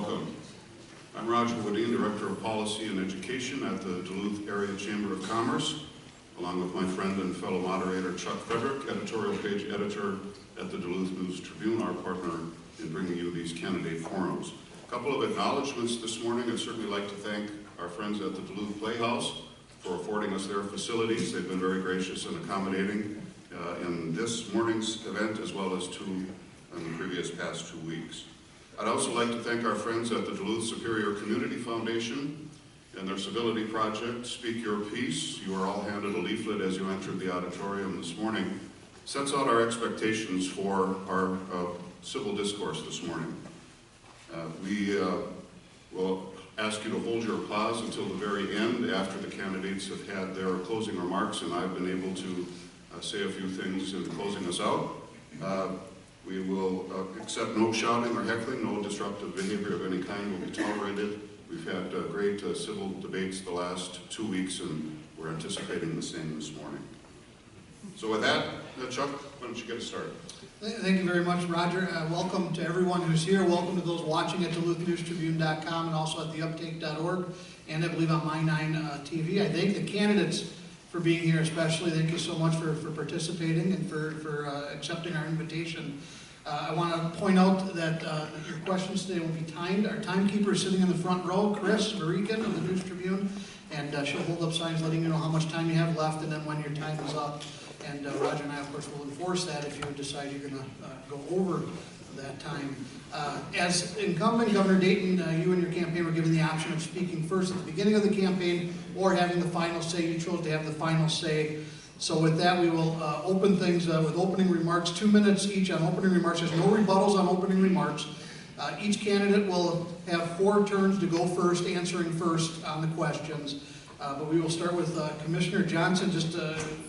welcome. I'm Roger Woodine, Director of Policy and Education at the Duluth Area Chamber of Commerce, along with my friend and fellow moderator Chuck Frederick, editorial page editor at the Duluth News Tribune, our partner in bringing you these candidate forums. A couple of acknowledgments this morning. I'd certainly like to thank our friends at the Duluth Playhouse for affording us their facilities. They've been very gracious and accommodating in this morning's event, as well as in the previous past 2 weeks. I'd also like to thank our friends at the Duluth Superior Community Foundation and their civility project, Speak Your Piece. You are all handed a leaflet as you entered the auditorium this morning. Sets out our expectations for our civil discourse this morning. We will ask you to hold your applause until the very end, after the candidates have had their closing remarks and I've been able to say a few things in closing us out. We will accept no shouting or heckling. No disruptive behavior of any kind will be tolerated. We've had great civil debates the last 2 weeks, and we're anticipating the same this morning. So with that, Chuck, why don't you get us started? Thank you very much, Roger. Welcome to everyone who's here. Welcome to those watching at DuluthNewsTribune.com and also at theuptake.org, and I believe on My9 TV. I thank the candidates for being here, especially. Thank you so much for participating and for accepting our invitation. I want to point out that your questions today will be timed. Our timekeeper is sitting in the front row, Chris Varican of the News Tribune, and she'll hold up signs letting you know how much time you have left and then when your time is up. And Roger and I, of course, will enforce that if you decide you're going to go over that time. As incumbent, Governor Dayton, you and your campaign were given the option of speaking first at the beginning of the campaign or having the final say. You chose to have the final say. So with that, we will open things with opening remarks, 2 minutes each on opening remarks. There's no rebuttals on opening remarks. Each candidate will have 4 turns to go first, answering first on the questions. But we will start with Commissioner Johnson. Just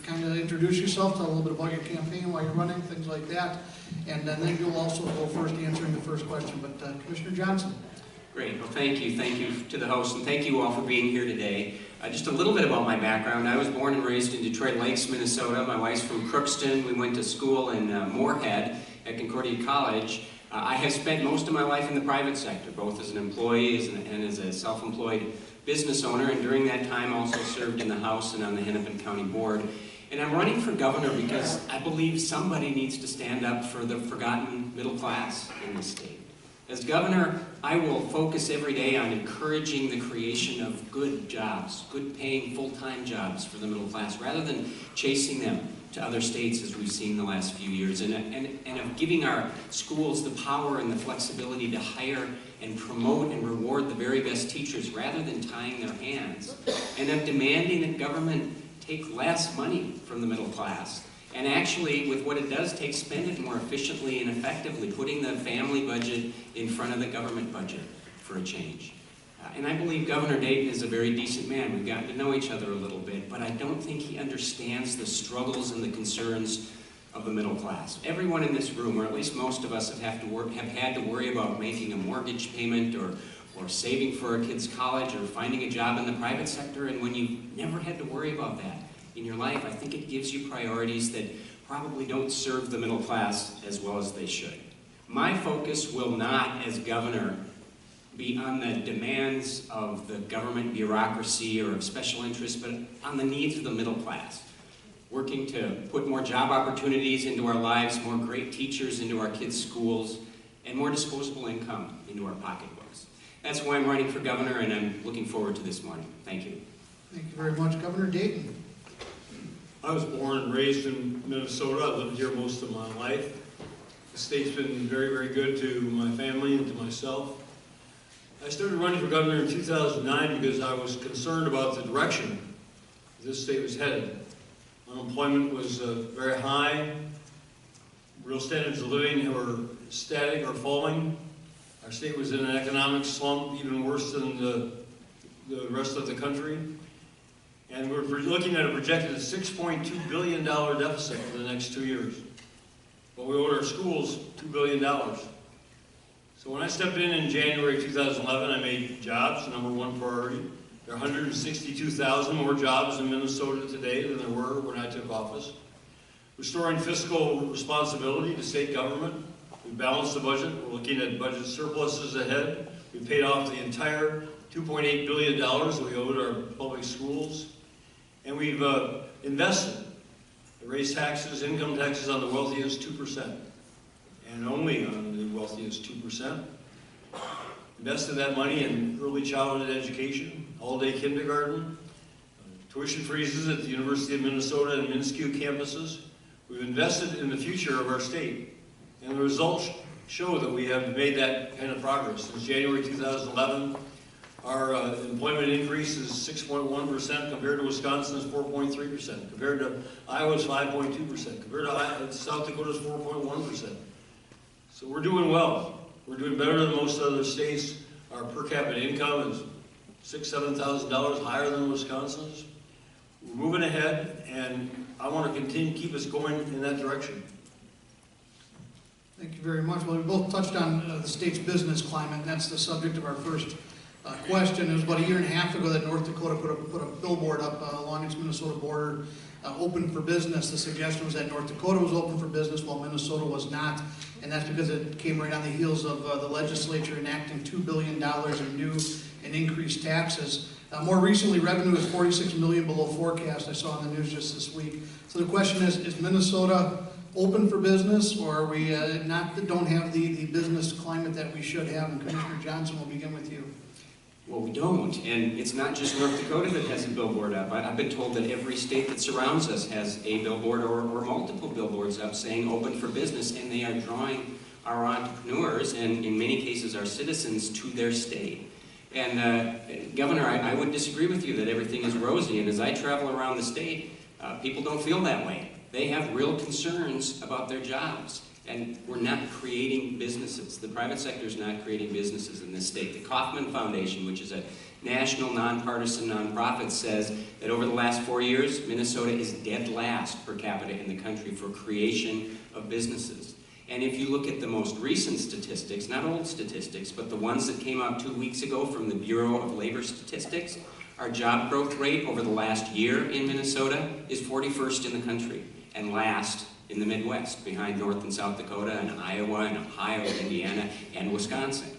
kind of introduce yourself, tell a little bit about your campaign, why you're running, things like that. And then you'll also go first answering the first question. But Commissioner Johnson. Great. Well, thank you. Thank you to the host, and thank you all for being here today. Just a little bit about my background. I was born and raised in Detroit Lakes, Minnesota. My wife's from Crookston. We went to school in Moorhead at Concordia College. I have spent most of my life in the private sector, both as an employee and as a self-employed business owner, and during that time also served in the House and on the Hennepin County Board. And I'm running for governor because I believe somebody needs to stand up for the forgotten middle class in this state. As governor, I will focus every day on encouraging the creation of good jobs, good paying full-time jobs for the middle class, rather than chasing them to other states as we've seen the last few years, and of giving our schools the power and the flexibility to hire and promote and reward the very best teachers rather than tying their hands, and of demanding that government take less money from the middle class, and actually, with what it does, spend it more efficiently and effectively, putting the family budget in front of the government budget for a change. And I believe Governor Dayton is a very decent man. We've gotten to know each other a little bit, but I don't think he understands the struggles and the concerns of the middle class. Everyone in this room, or at least most of us, have had to worry about making a mortgage payment or saving for a kid's college or finding a job in the private sector, and when you've never had to worry about that in your life, I think it gives you priorities that probably don't serve the middle class as well as they should. My focus will not, as governor, be on the demands of the government bureaucracy or of special interests, but on the needs of the middle class. Working to put more job opportunities into our lives, more great teachers into our kids' schools, and more disposable income into our pocketbooks. That's why I'm running for governor, and I'm looking forward to this morning. Thank you. Thank you very much. Governor Dayton. I was born and raised in Minnesota. I lived here most of my life. The state's been very, very good to my family and to myself. I started running for governor in 2009 because I was concerned about the direction this state was headed. Unemployment was very high. Real standards of living were static or falling. Our state was in an economic slump, even worse than the rest of the country. And we're looking at a projected $6.2 billion deficit for the next 2 years. But we owed our schools $2 billion. So when I stepped in January 2011, I made jobs the #1 priority. There are 162,000 more jobs in Minnesota today than there were when I took office. Restoring fiscal responsibility to state government. We balanced the budget. We're looking at budget surpluses ahead. We paid off the entire $2.8 billion that we owed our public schools. And we've invested, raised taxes, income taxes on the wealthiest 2%, and only on the wealthiest 2%. Invested that money in early childhood education, all-day kindergarten, tuition freezes at the University of Minnesota and Minnesota campuses. We've invested in the future of our state, and the results show that we have made that kind of progress. Since January 2011, our employment increase is 6.1% compared to Wisconsin's 4.3%, compared to Iowa's 5.2%, compared to South Dakota's 4.1%. So we're doing well. We're doing better than most other states. Our per capita income is $6,000 to $7,000 higher than Wisconsin's. We're moving ahead, and I want to continue to keep us going in that direction. Thank you very much. Well, we both touched on the state's business climate, and that's the subject of our first question. It was about a year and a half ago that North Dakota put a billboard up along its Minnesota border, open for business. The suggestion was that North Dakota was open for business while Minnesota was not, and that's because it came right on the heels of the legislature enacting $2 billion in new and increased taxes. More recently, revenue is $46 million below forecast, I saw on the news just this week. So the question is Minnesota open for business, or are we don't have the business climate that we should have? And Commissioner Johnson, we'll begin with you. Well, we don't, and it's not just North Dakota that has a billboard up. I've been told that every state that surrounds us has a billboard or multiple billboards up saying open for business, and they are drawing our entrepreneurs and in many cases our citizens to their state. And Governor, I would disagree with you that everything is rosy, and as I travel around the state, people don't feel that way. They have real concerns about their jobs. And we're not creating businesses. The private sector is not creating businesses in this state. The Kauffman Foundation, which is a national nonpartisan nonprofit, says that over the last 4 years, Minnesota is dead last per capita in the country for creation of businesses. And if you look at the most recent statistics, not old statistics, but the ones that came out 2 weeks ago from the Bureau of Labor Statistics, our job growth rate over the last year in Minnesota is 41st in the country and last in the Midwest, behind North and South Dakota and Iowa and Ohio, Indiana, and Wisconsin.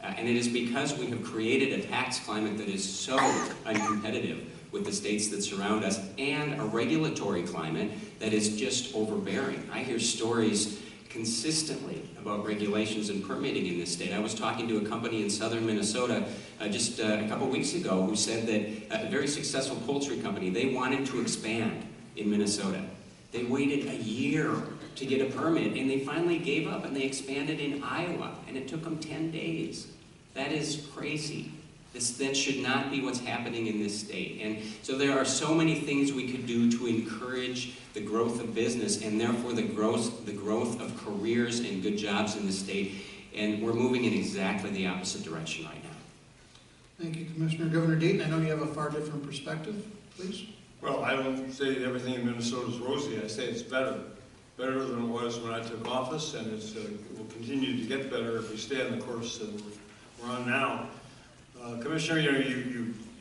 And it is because we have created a tax climate that is so uncompetitive with the states that surround us, and a regulatory climate that is just overbearing. I hear stories consistently about regulations and permitting in this state. I was talking to a company in southern Minnesota just a couple weeks ago who said that a very successful poultry company, they wanted to expand in Minnesota. They waited a year to get a permit, and they finally gave up, and they expanded in Iowa, and it took them 10 days. That is crazy. That should not be what's happening in this state. And so there are so many things we could do to encourage the growth of business, and therefore the growth of careers and good jobs in the state, and we're moving in exactly the opposite direction right now. Thank you, Commissioner. Governor Dayton, I know you have a far different perspective, please. Well, I don't say that everything in Minnesota is rosy. I say it's better than it was when I took office, and it will continue to get better if we stay on the course that we're on now. Commissioner,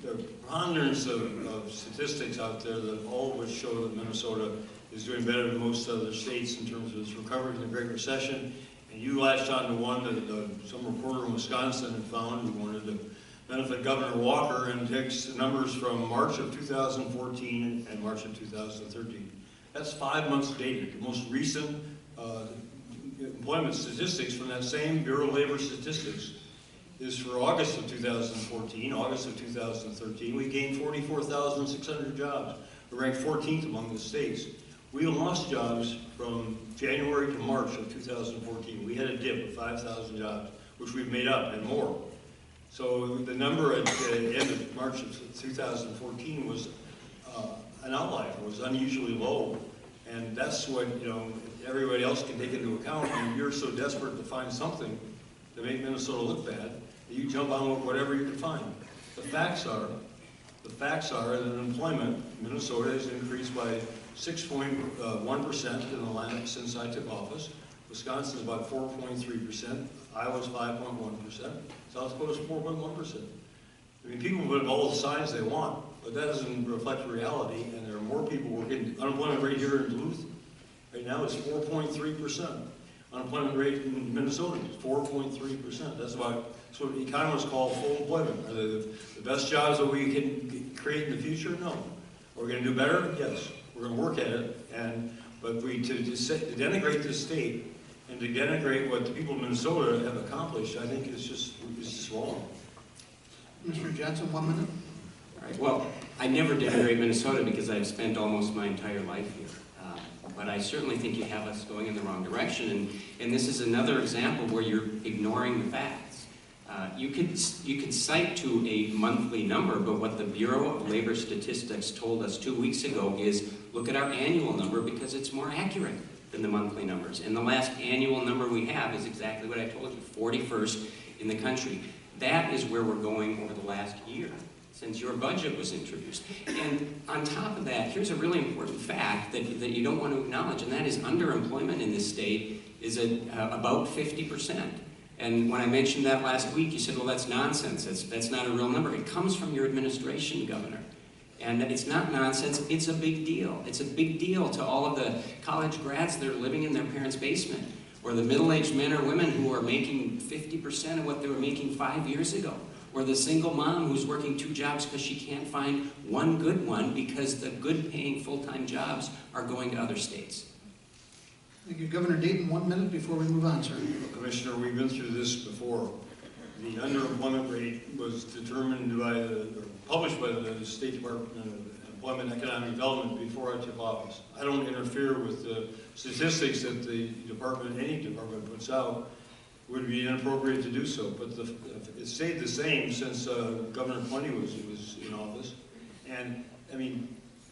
there are hundreds of statistics out there that all of which show that Minnesota is doing better than most other states in terms of its recovery from the Great Recession. And you latched on to one that some reporter in Wisconsin had found who wanted to benefit Governor Walker, and takes numbers from March of 2014 and March of 2013. That's 5 months dated. The most recent employment statistics from that same Bureau of Labor Statistics is for August of 2014, August of 2013. We gained 44,600 jobs. We ranked 14th among the states. We lost jobs from January to March of 2014. We had a dip of 5,000 jobs, which we've made up and more. So the number at the end of March of 2014 was an outlier. It was unusually low. And that's what everybody else can take into account. And you're so desperate to find something to make Minnesota look bad that you jump on whatever you can find. The facts are that employment in Minnesota has increased by 6.1% in the last since I took office. Wisconsin is about 4.3%. Iowa's 5.1%. South Dakota's 4.1%. I mean, people put all the signs they want, but that doesn't reflect reality, and there are more people working. Unemployment rate here in Duluth right now is 4.3%. Unemployment rate in Minnesota is 4.3%. That's about That's what economists call full employment. Are they the best jobs that we can create in the future? No. Are we going to do better? Yes. We're going to work at it. But to denigrate this state and to denigrate what the people of Minnesota have accomplished, I think is just wrong. Mr. Johnson, 1 minute. All right. Well, I never denigrate Minnesota because I've spent almost my entire life here. But I certainly think you have us going in the wrong direction, and this is another example where you're ignoring the facts. You could cite to a monthly number, but what the Bureau of Labor Statistics told us 2 weeks ago is look at our annual number because it's more accurate than the monthly numbers. And the last annual number we have is exactly what I told you, 41st in the country. That is where we're going over the last year since your budget was introduced. And on top of that, here's a really important fact that you don't want to acknowledge, and that is underemployment in this state is at about 50%. And when I mentioned that last week, you said, well, that's nonsense. That's not a real number. It comes from your administration, Governor. And it's not nonsense, it's a big deal. It's a big deal to all of the college grads that are living in their parents' basement, or the middle-aged men or women who are making 50% of what they were making 5 years ago, or the single mom who's working 2 jobs because she can't find one good one because the good-paying full-time jobs are going to other states. Thank you. Governor Dayton, 1 minute before we move on, sir. Commissioner, we've been through this before. The underemployment rate was determined by published by the State Department of Employment and Economic Development before I took office. I don't interfere with the statistics that the department, any department puts out. Would be inappropriate to do so, but it stayed the same since Governor Plenty was in office. And I mean,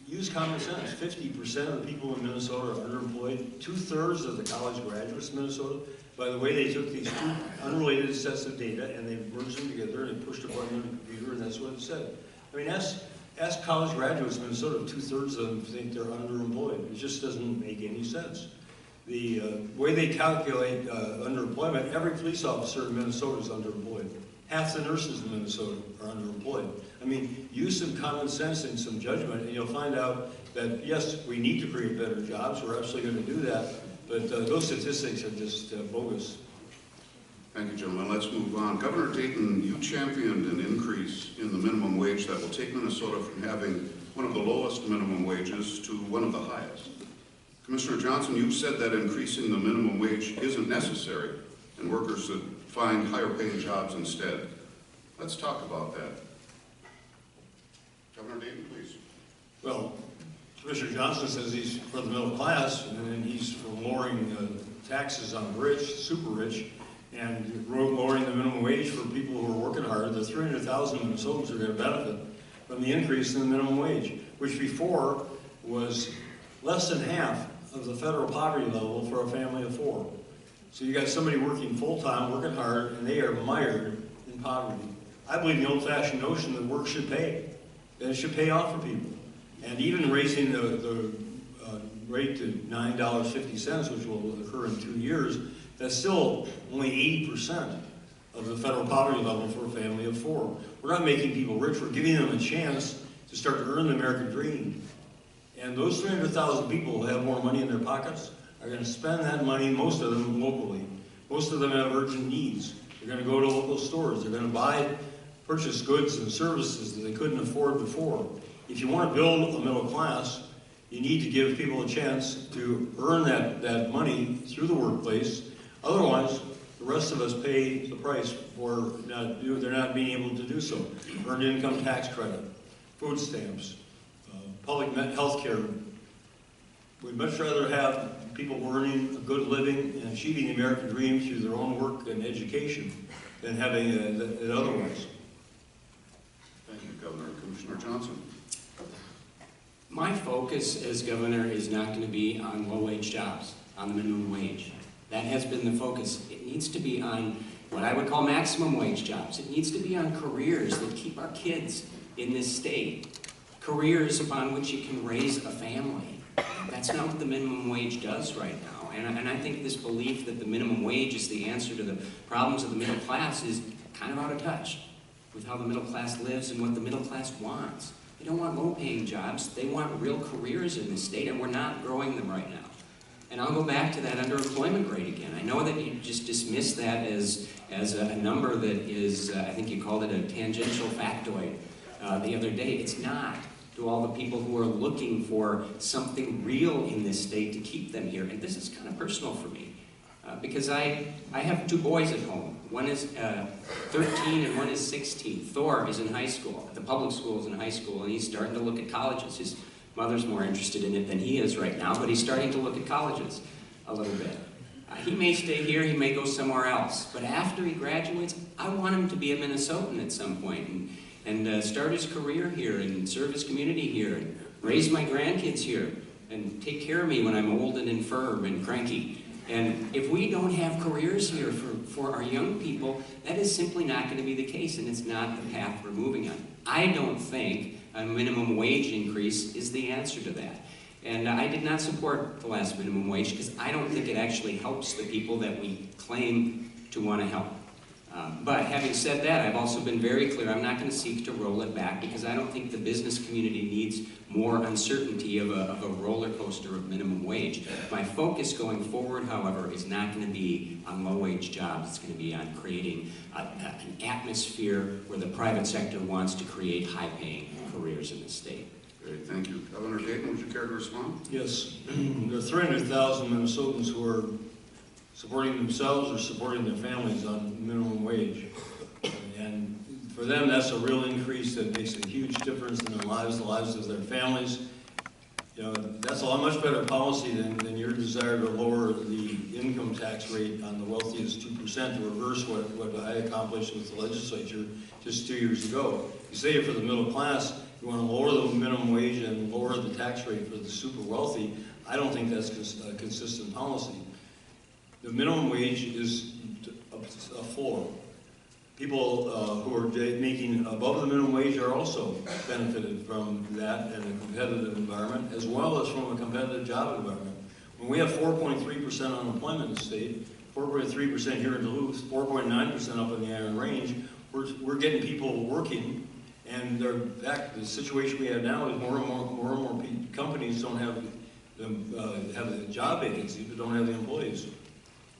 use common sense. 50% of the people in Minnesota are underemployed. 2/3 of the college graduates in Minnesota. By the way, they took these 2 unrelated sets of data and they merged them together and pushed a button on the computer, and that's what it said. I mean, ask college graduates in Minnesota. 2/3 of them think they're underemployed. It just doesn't make any sense. The way they calculate underemployment, every police officer in Minnesota is underemployed. Half the nurses in Minnesota are underemployed. I mean, use some common sense and some judgment, and you'll find out that, yes, we need to create better jobs. We're absolutely going to do that. But those statistics are just bogus. Thank you, gentlemen. Let's move on. Governor Dayton, you championed an increase in the minimum wage that will take Minnesota from having one of the lowest minimum wages to one of the highest. Commissioner Johnson, you said that increasing the minimum wage isn't necessary and workers should find higher paying jobs instead. Let's talk about that. Governor Dayton, please. Well, Commissioner Johnson says he's for the middle class, and then he's for lowering taxes on the rich, super rich, and lowering the minimum wage for people who are working hard. The 300,000 Minnesotans are going to benefit from the increase in the minimum wage, which before was less than half of the federal poverty level for a family of 4. So you got somebody working full-time, working hard, and they are mired in poverty. I believe in the old-fashioned notion that work should pay, that it should pay off for people. And even raising the rate to $9.50, which will occur in 2 years, that's still only 80% of the federal poverty level for a family of 4. We're not making people rich, we're giving them a chance to start to earn the American dream. And those 300,000 people who have more money in their pockets are going to spend that money, most of them locally. Most of them have urgent needs. They're going to go to local stores. They're going to purchase goods and services that they couldn't afford before. If you want to build a middle class, you need to give people a chance to earn that money through the workplace. Otherwise, the rest of us pay the price for they're not being able to do so. Earned income tax credit, food stamps, public health care. We'd much rather have people earning a good living and achieving the American dream through their own work and education than having it otherwise. Thank you, Governor. Commissioner Johnson. My focus as governor is not going to be on low-wage jobs, on the minimum wage. That has been the focus. It needs to be on what I would call maximum wage jobs. It needs to be on careers that keep our kids in this state. Careers upon which you can raise a family. That's not what the minimum wage does right now. And I think this belief that the minimum wage is the answer to the problems of the middle class is kind of out of touch with how the middle class lives and what the middle class wants. They don't want low-paying jobs. They want real careers in this state, and we're not growing them right now. And I'll go back to that underemployment rate again. I know that you just dismiss that as a number that is, I think you called it a tangential factoid the other day. It's not. To all the people who are looking for something real in this state to keep them here. And this is kind of personal for me. Because I have 2 boys at home. One is 13 and one is 16. Thor is in high school, the public school is in high school, and he's starting to look at colleges. His mother's more interested in it than he is right now, but he's starting to look at colleges a little bit. He may stay here, he may go somewhere else, but after he graduates, I want him to be a Minnesotan at some point and start his career here and serve his community here and raise my grandkids here and take care of me when I'm old and infirm and cranky. And if we don't have careers here for our young people, that is simply not going to be the case, and it's not the path we're moving on. I don't think a minimum wage increase is the answer to that. And I did not support the last minimum wage because I don't think it actually helps the people that we claim to want to help. But having said that, I've also been very clear, I'm not going to seek to roll it back because I don't think the business community needs more uncertainty of a roller coaster of minimum wage. My focus going forward, however, is not going to be on low-wage jobs. It's going to be on creating an atmosphere where the private sector wants to create high-paying careers in the state. Great, thank you. Governor Dayton, would you care to respond? Yes, there are 300,000 Minnesotans who are supporting themselves or supporting their families on minimum wage. And for them, that's a real increase that makes a huge difference in their lives, the lives of their families. You know, that's a much better policy than your desire to lower the income tax rate on the wealthiest 2% to reverse what I accomplished with the legislature just 2 years ago. You say it for the middle class, you want to lower the minimum wage and lower the tax rate for the super wealthy. I don't think that's a consistent policy. The minimum wage is a floor. People who are making above the minimum wage are also benefited from that in a competitive environment, as well as from a competitive job environment. When we have 4.3% unemployment in the state, 4.3% here in Duluth, 4.9% up in the Iron Range, we're getting people working, and the situation we have now is more and more companies don't have the job vacancies, but don't have the employees.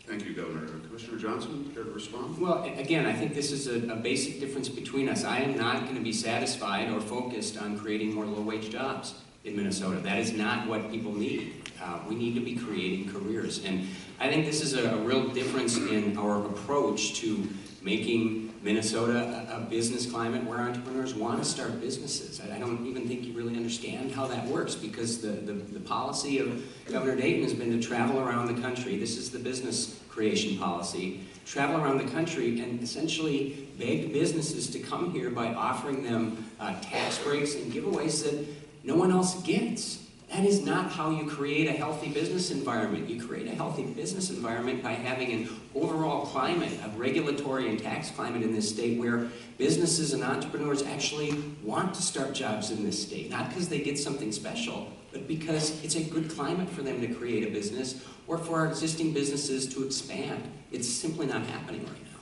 Thank you, Governor. Commissioner Johnson, care to respond? Well, again, I think this is a basic difference between us. I am not going to be satisfied or focused on creating more low-wage jobs in Minnesota. That is not what people need. We need to be creating careers. And I think this is a real difference in our approach to making Minnesota a business climate where entrepreneurs want to start businesses. I don't even think you really understand how that works because the policy of Governor Dayton has been to travel around the country. This is the business creation policy. Travel around the country and essentially beg businesses to come here by offering them tax breaks and giveaways that no one else gets. That is not how you create a healthy business environment. You create a healthy business environment by having an overall climate, a regulatory and tax climate in this state where businesses and entrepreneurs actually want to start jobs in this state. Not because they get something special, but because it's a good climate for them to create a business or for our existing businesses to expand. It's simply not happening right now.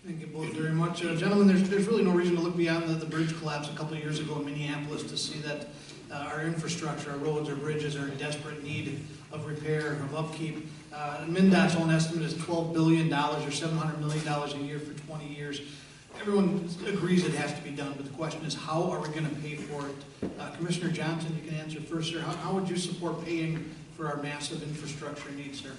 Thank you both very much. Gentlemen, there's really no reason to look beyond the bridge collapse a couple of years ago in Minneapolis to see that our infrastructure, our roads, our bridges are in desperate need of repair, of upkeep. MnDOT's own estimate is $12 billion or $700 million a year for 20 years. Everyone agrees it has to be done, but the question is, how are we going to pay for it? Commissioner Johnson, you can answer first, sir. How would you support paying for our massive infrastructure needs, sir?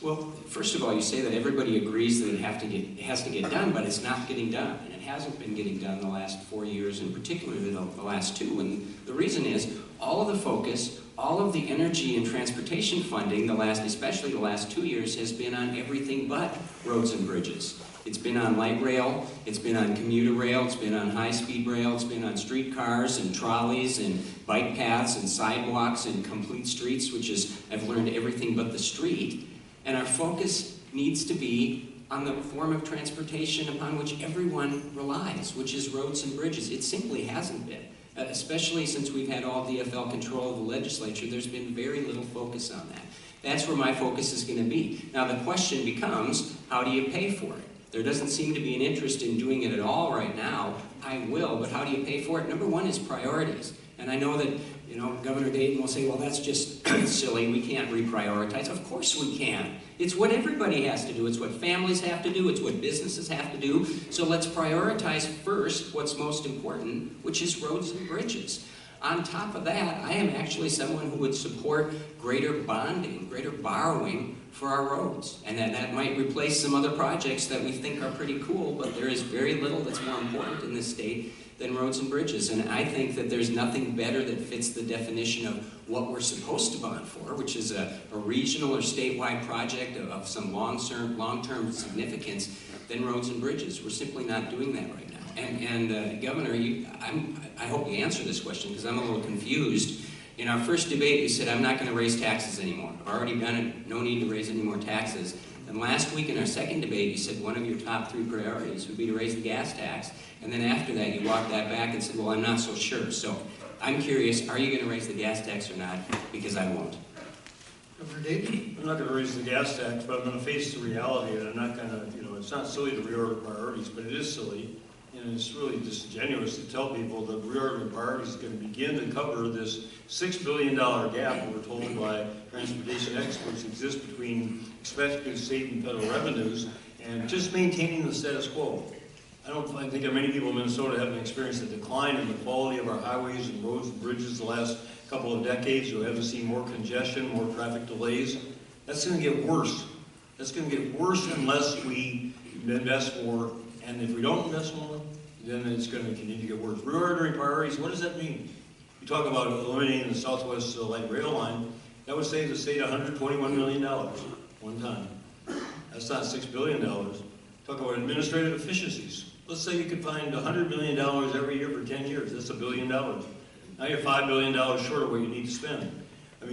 Well, first of all, you say that everybody agrees that it has to get done, but it's not getting done. And it hasn't been getting done the last 4 years, and particularly the last 2. And the reason is all of the focus, all of the energy and transportation funding, especially the last 2 years, has been on everything but roads and bridges. It's been on light rail, it's been on commuter rail, it's been on high-speed rail, it's been on streetcars and trolleys and bike paths and sidewalks and complete streets, which is, I've learned, everything but the street. And our focus needs to be on the form of transportation upon which everyone relies, which is roads and bridges. It simply hasn't been. Especially since we've had all DFL control of the legislature, there's been very little focus on that. That's where my focus is going to be. Now the question becomes, how do you pay for it? There doesn't seem to be an interest in doing it at all right now. I will, but how do you pay for it? Number one is priorities. And I know that, Governor Dayton will say, well, that's just silly, we can't reprioritize. Of course we can. It's what everybody has to do. It's what families have to do. It's what businesses have to do. So let's prioritize first what's most important, which is roads and bridges. On top of that, I am actually someone who would support greater bonding, greater borrowing for our roads. And that might replace some other projects that we think are pretty cool, but there is very little that's more important in this state than roads and bridges. And I think that there's nothing better that fits the definition of what we're supposed to bond for, which is a regional or statewide project of some long-term significance, than roads and bridges. We're simply not doing that right now. And Governor, I hope you answer this question because I'm a little confused. In our first debate, you said, I'm not going to raise taxes anymore. I've already done it. No need to raise any more taxes. And last week in our second debate, you said one of your top 3 priorities would be to raise the gas tax. And then after that, you walked that back and said, well, I'm not so sure. So I'm curious, are you going to raise the gas tax or not? Because I won't. Governor Dayton? I'm not going to raise the gas tax, but I'm going to face the reality, and I'm not going to, it's not silly to reorder priorities, but it is silly. And it's really disingenuous to tell people that reordering priorities is going to begin to cover this $6 billion gap we're told by transportation experts exists between expected state and federal revenues and just maintaining the status quo. I think many people in Minnesota haven't experienced a decline in the quality of our highways and roads and bridges the last couple of decades. We haven't seen more congestion, more traffic delays. That's going to get worse. That's going to get worse unless we invest more. And if we don't invest more, then it's going to continue to get worse. Reordering priorities, what does that mean? You talk about eliminating the Southwest Light Rail line. That would save the state $121 million one time. That's not $6 billion. Talk about administrative efficiencies. Let's say you could find $100 million every year for 10 years. That's $1 billion. Now you're $5 billion short of what you need to spend.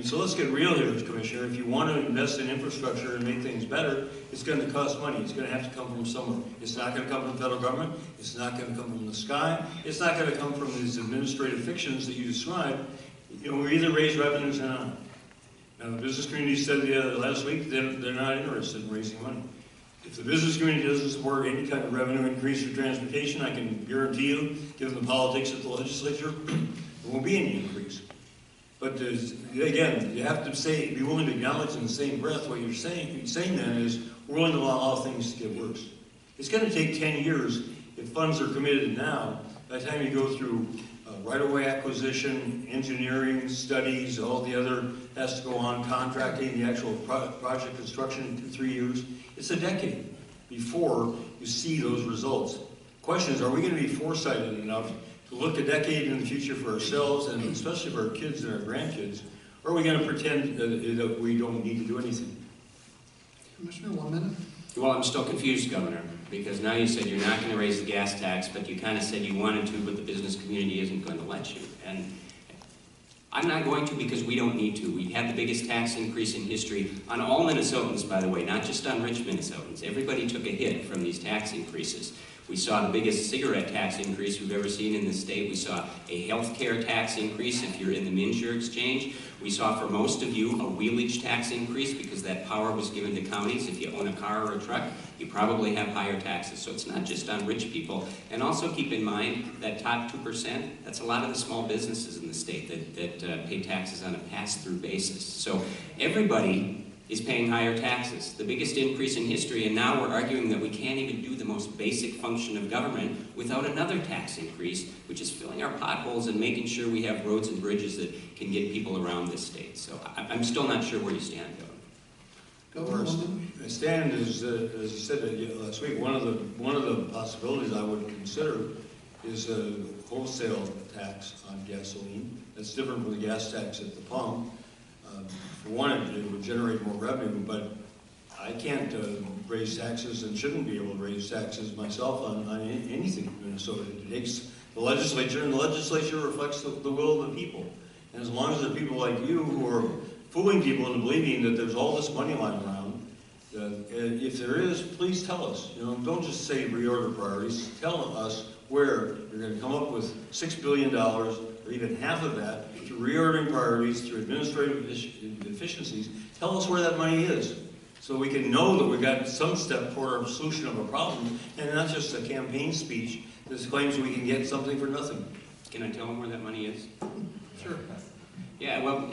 So let's get real here, Commissioner. If you want to invest in infrastructure and make things better, it's going to cost money. It's going to have to come from somewhere. It's not going to come from the federal government. It's not going to come from the sky. It's not going to come from these administrative fictions that you described. We either raise revenues or not. Now, the business community said last week they're not interested in raising money. If the business community doesn't support any kind of revenue increase for transportation, I can guarantee you, given the politics of the legislature, there won't be any increase. But again, you have to be willing to acknowledge in the same breath what you're saying. What you're saying then is we're willing to allow things to get worse. It's going to take 10 years if funds are committed now. By the time you go through right-of-way acquisition, engineering, studies, all the other has to go on, contracting, the actual project construction in 2-3 years. It's a decade before you see those results. The question is, are we going to be foresighted enough to look a decade in the future for ourselves and especially for our kids and our grandkids, or are we going to pretend that we don't need to do anything? Commissioner, 1 minute. Well, I'm still confused, Governor, because now you said you're not going to raise the gas tax, but you kind of said you wanted to, but the business community isn't going to let you. And I'm not going to because we don't need to. We had the biggest tax increase in history on all Minnesotans, by the way, not just on rich Minnesotans. Everybody took a hit from these tax increases. We saw the biggest cigarette tax increase we've ever seen in the state. We saw a health care tax increase if you're in the Minshire exchange. We saw for most of you a wheelage tax increase because that power was given to counties. If you own a car or a truck, you probably have higher taxes. So it's not just on rich people. And also keep in mind that top 2%, that's a lot of the small businesses in the state that pay taxes on a pass-through basis. So everybody is paying higher taxes, the biggest increase in history, and now we're arguing that we can't even do the most basic function of government without another tax increase, which is filling our potholes and making sure we have roads and bridges that can get people around this state. So I'm still not sure where you stand, Governor. I stand is, as you said last week, one of the possibilities I would consider is a wholesale tax on gasoline. That's different from the gas tax at the pump. For one, it would generate more revenue, but I can't raise taxes and shouldn't be able to raise taxes myself on anything in Minnesota. It takes the legislature, and the legislature reflects the will of the people. And as long as there are people like you who are fooling people into believing that there's all this money lying around, if there is, please tell us. Don't just say reorder priorities. Tell us where you're going to come up with $6 billion, or even half of that, through reordering priorities, through administrative efficiencies. Tell us where that money is, so we can know that we've got some step toward a solution of a problem, and not just a campaign speech that claims we can get something for nothing. Can I tell them where that money is? Sure. Yeah, well,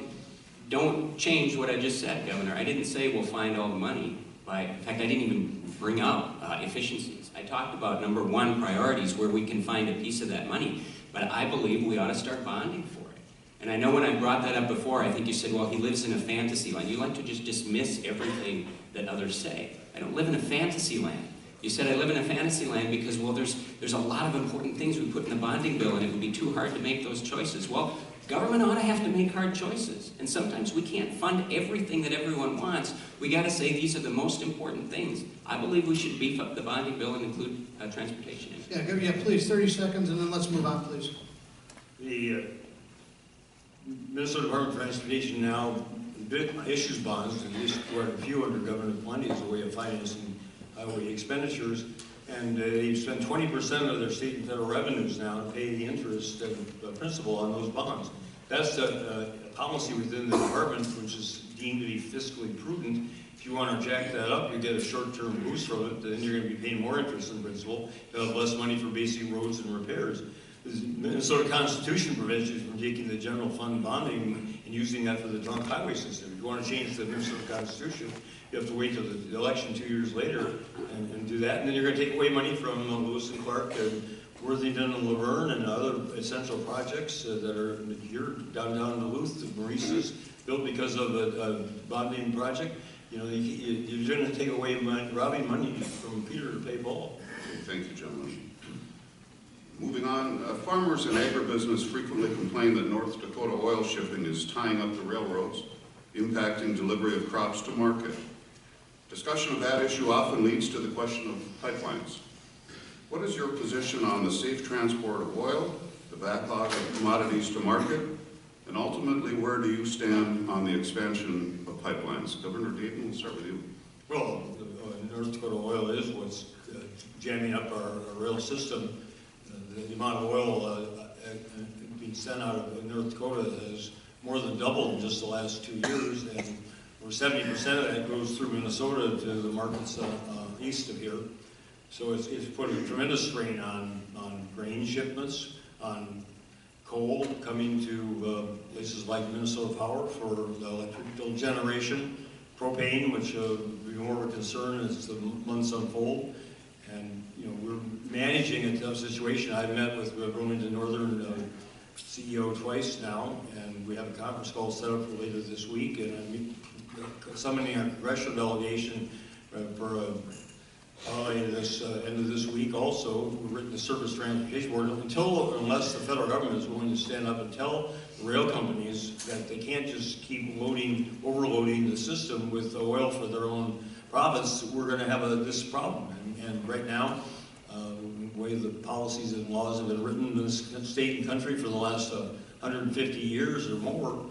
don't change what I just said, Governor. I didn't say we'll find all the money. In fact, I didn't even bring up efficiencies. I talked about number one, priorities, where we can find a piece of that money. But I believe we ought to start bonding for it. And I know when I brought that up before, I think you said, well, he lives in a fantasy land. You like to just dismiss everything that others say. I don't live in a fantasy land. You said I live in a fantasy land because, well, there's a lot of important things we put in the bonding bill and it would be too hard to make those choices. Well, government ought to have to make hard choices. And sometimes we can't fund everything that everyone wants. We got to say these are the most important things. I believe we should beef up the bonding bill and include transportation in it. Yeah, please, 30 seconds, and then let's move on, please. The Minnesota Department of Transportation now issues bonds, at least quite a few under Governor Plenty as a way of financing highway expenditures, and they spend 20% of their state and federal revenues now to pay the interest and principal on those bonds. That's a policy within the department which is deemed to be fiscally prudent. If you want to jack that up, you get a short-term boost from it, then you're going to be paying more interest than principal. You'll have less money for basic roads and repairs. The Minnesota Constitution prevents you from taking the general fund bonding and using that for the trunk highway system. If you want to change the Minnesota Constitution, you have to wait till the election 2 years later and do that. And then you're going to take away money from Lewis and Clark and Worthington and Laverne and other essential projects that are here downtown in Duluth. Maurice's built because of a bonding project. You know, you're going to take away robbing money from Peter to pay Paul. Okay, thank you, gentlemen. Moving on, farmers and agribusiness frequently complain that North Dakota oil shipping is tying up the railroads, impacting delivery of crops to market. Discussion of that issue often leads to the question of pipelines. What is your position on the safe transport of oil, the backlog of commodities to market, and ultimately where do you stand on the expansion of pipelines? Governor Dayton, we'll start with you. Well, North Dakota oil is what's jamming up our rail system. The amount of oil being sent out of North Dakota has more than doubled in just the last 2 years, and over 70% of that goes through Minnesota to the markets east of here. So it's put a tremendous strain on grain shipments, on coal coming to places like Minnesota Power for the electrical generation, propane, which will be more of a concern as the months unfold. And you know, we're managing a tough situation. I've met with Burlington Northern CEO twice now, and we have a conference call set up for later this week. And I'm summoning our congressional delegation for this end of this week. Also, we've written the Surface Transportation Board unless the federal government is willing to stand up and tell rail companies that they can't just keep overloading the system with oil for their own profits. We're going to have this problem. And right now, the way the policies and laws have been written in this state and country for the last 150 years or more,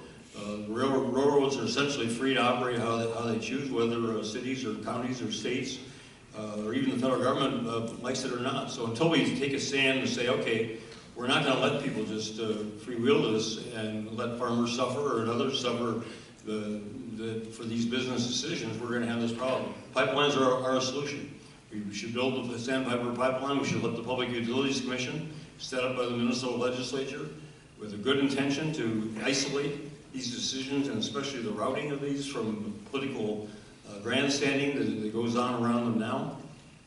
railroads are essentially free to operate how they choose, whether cities or counties or states, or even the federal government likes it or not. So until we take a stand and say, okay, we're not going to let people just freewheel this and let farmers suffer or others suffer for these business decisions, we're going to have this problem. Pipelines are a solution. We should build the Sandpiper pipeline. We should let the Public Utilities Commission, set up by the Minnesota legislature, with a good intention to isolate these decisions, and especially the routing of these from political grandstanding that goes on around them now.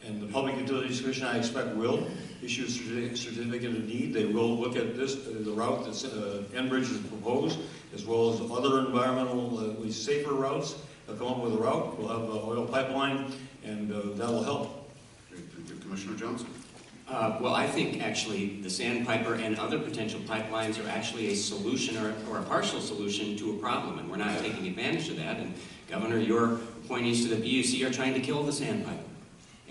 And the Public Utilities Commission, I expect, will issue a certificate of need. They will look at this, the route that Enbridge has proposed, as well as other environmentally safer routes. They'll come up with a route. We'll have an oil pipeline, and that will help. Okay, thank you. Commissioner Johnson. Well, I think actually the Sandpiper and other potential pipelines are actually a solution or a partial solution to a problem, and we're not taking advantage of that. And Governor, your appointees to the PUC are trying to kill the Sandpiper.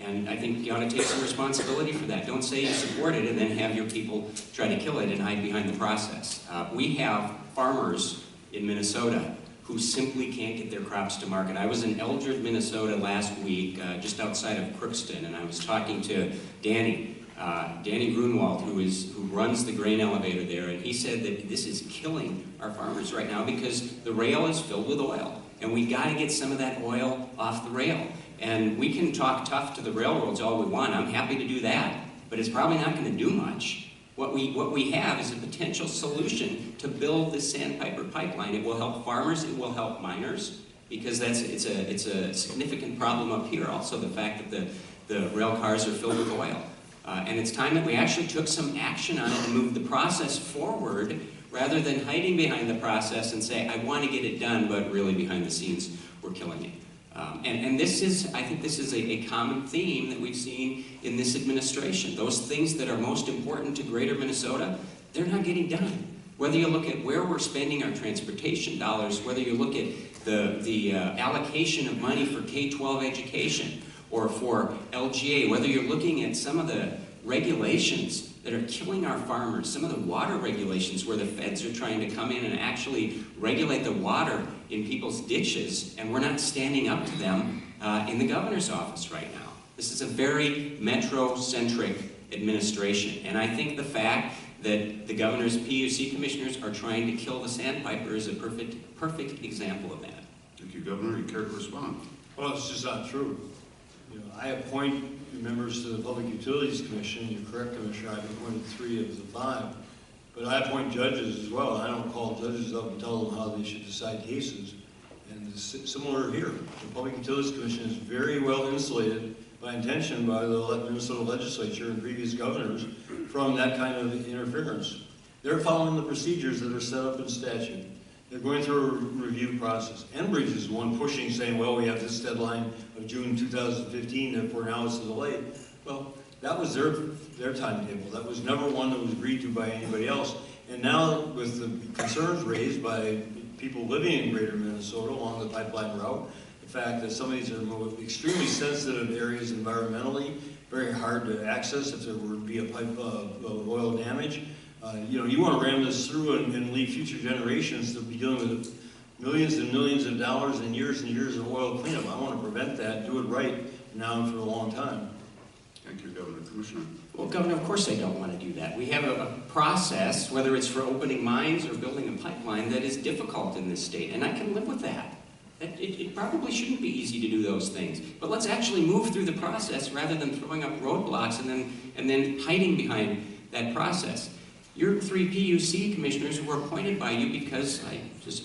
And I think you ought to take some responsibility for that. Don't say you support it and then have your people try to kill it and hide behind the process. We have farmers in Minnesota who simply can't get their crops to market. I was in Eldred, Minnesota last week, just outside of Crookston, and I was talking to Danny Grunwald, who runs the grain elevator there, and he said that this is killing our farmers right now because the rail is filled with oil, and we got to get some of that oil off the rail. And we can talk tough to the railroads all we want. I'm happy to do that, but it's probably not going to do much What we have is a potential solution to build this Sandpiper pipeline. It will help farmers, it will help miners, because it's a significant problem up here. Also, the fact that the rail cars are filled with oil. And it's time that we actually took some action on it and moved the process forward, rather than hiding behind the process and say, I want to get it done, but really behind the scenes, we're killing it. And this is, I think this is a common theme that we've seen in this administration. Those things that are most important to greater Minnesota, they're not getting done. Whether you look at where we're spending our transportation dollars, whether you look at the allocation of money for K-12 education or for LGA, whether you're looking at some of the regulations that are killing our farmers, some of the water regulations where the feds are trying to come in and actually regulate the water in people's ditches, and we're not standing up to them in the governor's office right now. This is a very metro-centric administration, and I think the fact that the governor's PUC commissioners are trying to kill the Sandpiper is a perfect example of that. Thank you, Governor. You care to respond? Well, it's just not true. You know, I appoint members to the Public Utilities Commission. You're correct, Commissioner. I've appointed 3 of the 5. But I appoint judges as well. I don't call judges up and tell them how they should decide cases. And it's similar here. The Public Utilities Commission is very well insulated by intention by the Minnesota legislature and previous governors from that kind of interference. They're following the procedures that are set up in statute. They're going through a review process. Enbridge is one pushing, saying, well, we have this deadline of June 2015, therefore now it's delayed. Well, that was their timetable. That was never one that was agreed to by anybody else. And now, with the concerns raised by people living in greater Minnesota along the pipeline route, the fact that some of these are extremely sensitive areas environmentally, very hard to access if there were to be a pipe of oil damage. You know, you want to ram this through and leave future generations to be dealing with millions and millions of dollars and years of oil cleanup. I want to prevent that, do it right now and for a long time. Thank you, Governor. Commissioner? Well, Governor, of course they don't want to do that. We have a process, whether it's for opening mines or building a pipeline, that is difficult in this state, and I can live with that. It probably shouldn't be easy to do those things. But let's actually move through the process rather than throwing up roadblocks and then hiding behind that process. Your 3 PUC commissioners were appointed by you because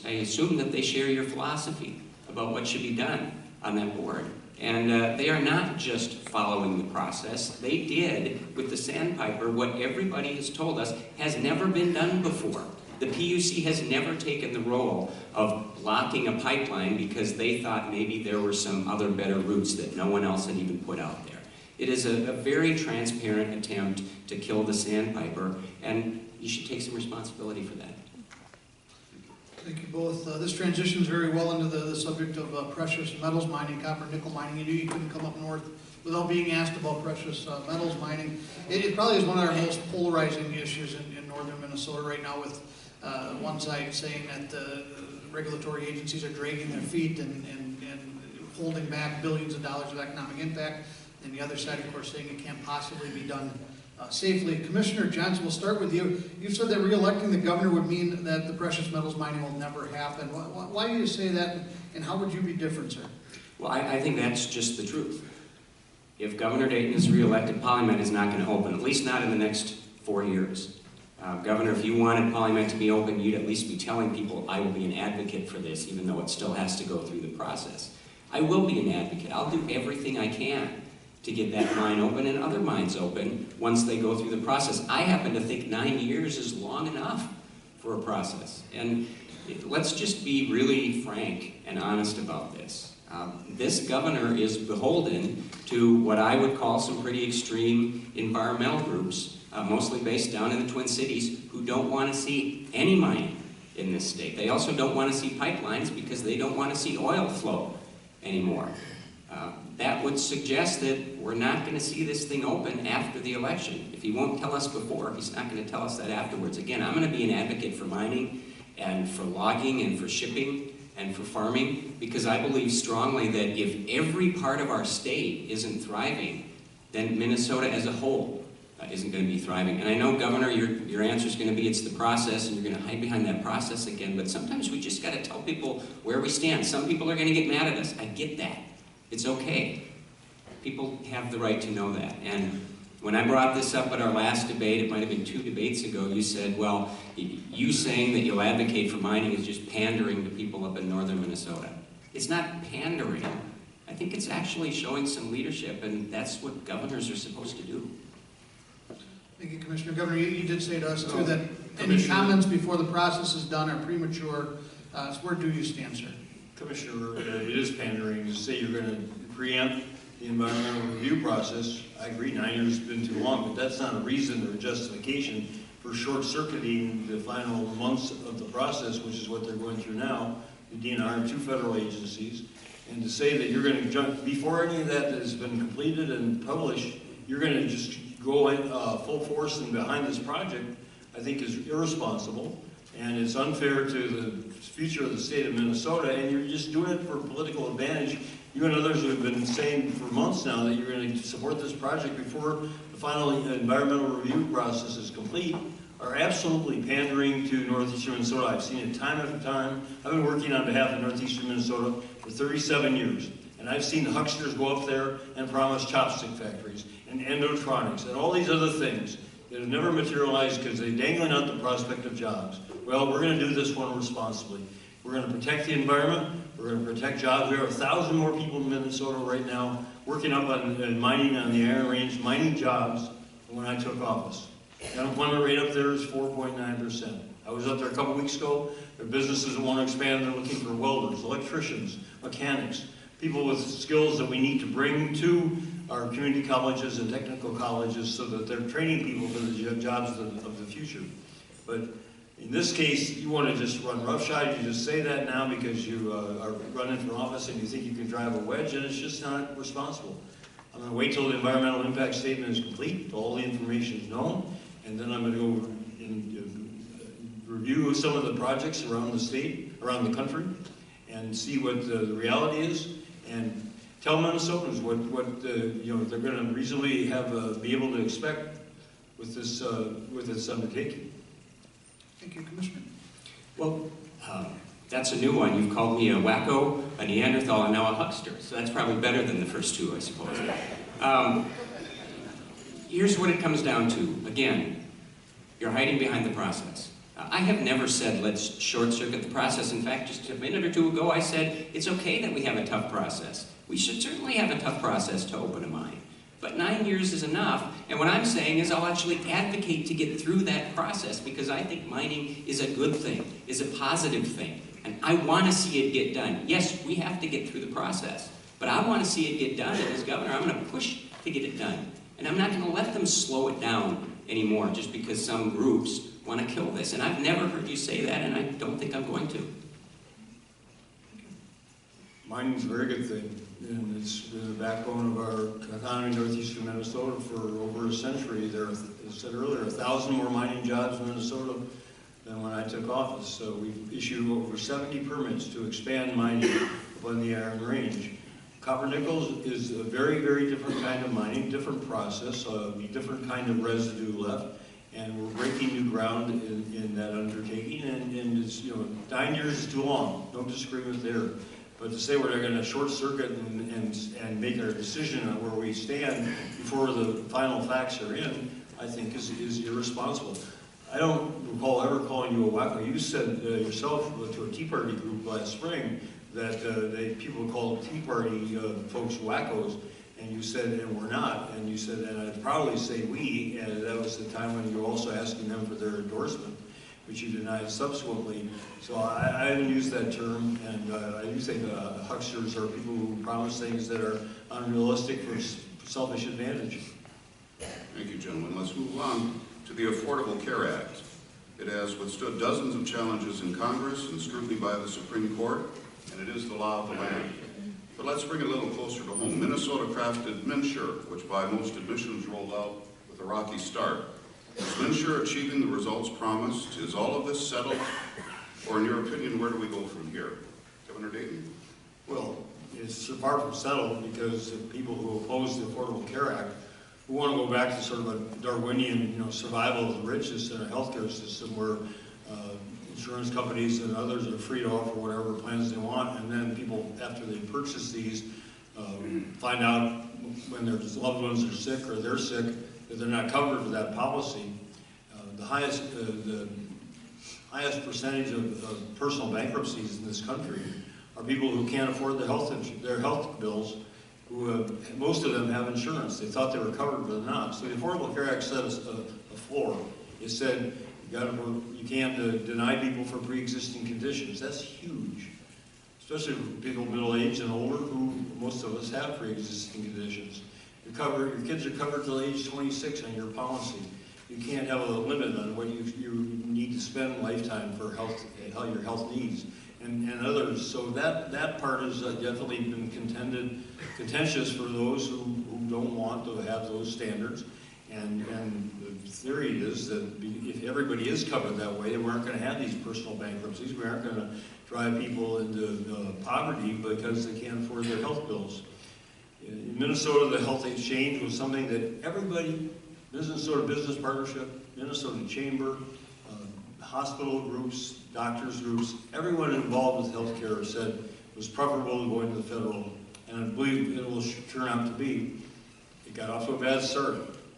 I assume that they share your philosophy about what should be done on that board. And they are not just following the process. They did, with the Sandpiper, what everybody has told us has never been done before. The PUC has never taken the role of blocking a pipeline because they thought maybe there were some other better routes that no one else had even put out there. It is a very transparent attempt to kill the Sandpiper, and you should take some responsibility for that. Thank you both. This transitions very well into the subject of precious metals mining, copper, nickel mining. You knew you couldn't come up north without being asked about precious metals mining. It probably is one of our most polarizing issues in northern Minnesota right now, with one side saying that the regulatory agencies are dragging their feet and holding back billions of dollars of economic impact, and the other side, of course, saying it can't possibly be done safely. Commissioner Johnson, we'll start with you. You said that re-electing the governor would mean that the precious metals mining will never happen. Why do you say that, and how would you be different, sir? Well, I think that's just the truth. If Governor Dayton is re-elected, PolyMet is not going to open, at least not in the next 4 years. Governor, if you wanted PolyMet to be open, you'd at least be telling people, I will be an advocate for this, even though it still has to go through the process. I will be an advocate. I'll do everything I can to get that mine open and other mines open once they go through the process. I happen to think 9 years is long enough for a process. And let's just be really frank and honest about this. This governor is beholden to what I would call some pretty extreme environmental groups, mostly based down in the Twin Cities, who don't want to see any mining in this state. They also don't want to see pipelines because they don't want to see oil flow anymore. That would suggest that we're not going to see this thing open after the election. If he won't tell us before, he's not going to tell us that afterwards. Again, I'm going to be an advocate for mining and for logging and for shipping and for farming, because I believe strongly that if every part of our state isn't thriving, then Minnesota as a whole isn't going to be thriving. And I know, Governor, your answer is going to be it's the process, and you're going to hide behind that process again, but sometimes we just got to tell people where we stand. Some people are going to get mad at us. I get that. It's okay. People have the right to know that. And When I brought this up at our last debate, it might have been 2 debates ago, you said, well, you saying that you'll advocate for mining is just pandering to people up in northern Minnesota. It's not pandering. I think it's actually showing some leadership, and that's what governors are supposed to do. Thank you, Commissioner. Governor, you did say to us too that any Commissioner- comments before the process is done are premature. So where do you stand, sir? Commissioner, it is pandering to say you're going to preempt the environmental review process. I agree, 9 years has been too long, but that's not a reason or justification for short-circuiting the final months of the process, which is what they're going through now, the DNR and 2 federal agencies. And to say that you're going to jump, before any of that has been completed and published, you're going to just go in full force and behind this project, I think is irresponsible. And it's unfair to the future of the state of Minnesota, and you're just doing it for political advantage. You and others have been saying for months now that you're going to support this project before the final environmental review process is complete, are absolutely pandering to northeastern Minnesota. I've seen it time after time. I've been working on behalf of northeastern Minnesota for 37 years, and I've seen the hucksters go up there and promise chopstick factories and endotronics and all these other things that have never materialized because they're dangling out the prospect of jobs. Well, we're going to do this one responsibly. We're going to protect the environment. We're going to protect jobs. We have 1,000 more people in Minnesota right now working up on mining on the Iron Range, mining jobs than when I took office. The unemployment rate up there is 4.9%. I was up there a couple weeks ago. Their businesses want to expand. They're looking for welders, electricians, mechanics, people with skills that we need to bring to our community colleges and technical colleges so that they're training people for the jobs of the future. But in this case, you want to just run roughshod. You just say that now because you are running for office and you think you can drive a wedge, and it's just not responsible. I'm going to wait till the environmental impact statement is complete, till all the information is known, and then I'm going to go and review some of the projects around the state, around the country, and see what the reality is, and tell Minnesotans what they're going to reasonably be able to expect with this undertaking. Thank you, Commissioner. Well, that's a new one. You've called me a wacko, a Neanderthal, and now a huckster. So that's probably better than the first 2, I suppose. Here's what it comes down to. Again, you're hiding behind the process. I have never said let's short-circuit the process. In fact, just a minute or 2 ago, I said it's okay that we have a tough process. We should certainly have a tough process to open a mine. But 9 years is enough, and what I'm saying is I'll actually advocate to get through that process because I think mining is a good thing, is a positive thing, and I want to see it get done. Yes, we have to get through the process, but I want to see it get done, and as governor, I'm going to push to get it done. And I'm not going to let them slow it down anymore just because some groups want to kill this. And I've never heard you say that, and I don't think I'm going to. Mining's a very good thing, and it's been the backbone of our economy in northeastern Minnesota for over a century. There are, as I said earlier, 1,000 more mining jobs in Minnesota than when I took office. So we've issued over 70 permits to expand mining on the Iron Range. Copper nickel is a very, very different kind of mining, different process, a different kind of residue left, and we're breaking new ground in that undertaking. And it's 9 years is too long. No disagreement there. But to say we're going to short circuit and make our decision on where we stand before the final facts are in, I think is irresponsible. I don't recall ever calling you a wacko. You said yourself to a Tea Party group last spring that people called Tea Party folks wackos, and you said, and we're not, and you said, and I'd probably say we, and that was the time when you were also asking them for their endorsement, which you denied subsequently. So I haven't used that term, and I do think hucksters are people who promise things that are unrealistic for selfish advantage. Thank you, gentlemen. Let's move on to the Affordable Care Act. It has withstood dozens of challenges in Congress and scrutiny by the Supreme Court, and it is the law of the land. But let's bring it a little closer to home. Minnesota crafted MNsure, which by most admissions rolled out with a rocky start. Is MNsure achieving the results promised? Is all of this settled? Or in your opinion, where do we go from here? Governor Dayton? Well, it's far from settled because the people who oppose the Affordable Care Act, who want to go back to sort of a Darwinian, survival of the richest in a healthcare system where insurance companies and others are free to offer whatever plans they want, and then people, after they purchase these, find out when their loved ones are sick or they're sick, that they're not covered with that policy. The highest percentage of personal bankruptcies in this country are people who can't afford their health bills, who most of them have insurance. They thought they were covered, but they're not. So the Affordable Care Act set a floor. It said you can't deny people for pre-existing conditions. That's huge, especially for people middle-aged and older, who most of us have pre-existing conditions. Your kids are covered till age 26 on your policy. You can't have a limit on what you need to spend lifetime for your health needs and others. So that part has definitely been contentious for those who don't want to have those standards. And the theory is that if everybody is covered that way, we aren't going to have these personal bankruptcies. We aren't going to drive people into poverty because they can't afford their health bills. In Minnesota, the health exchange was something that everybody, Minnesota Business Partnership, Minnesota Chamber, hospital groups, doctors groups, everyone involved with healthcare said it was preferable to going to the federal, and I believe it will turn out to be. It got off to a bad start.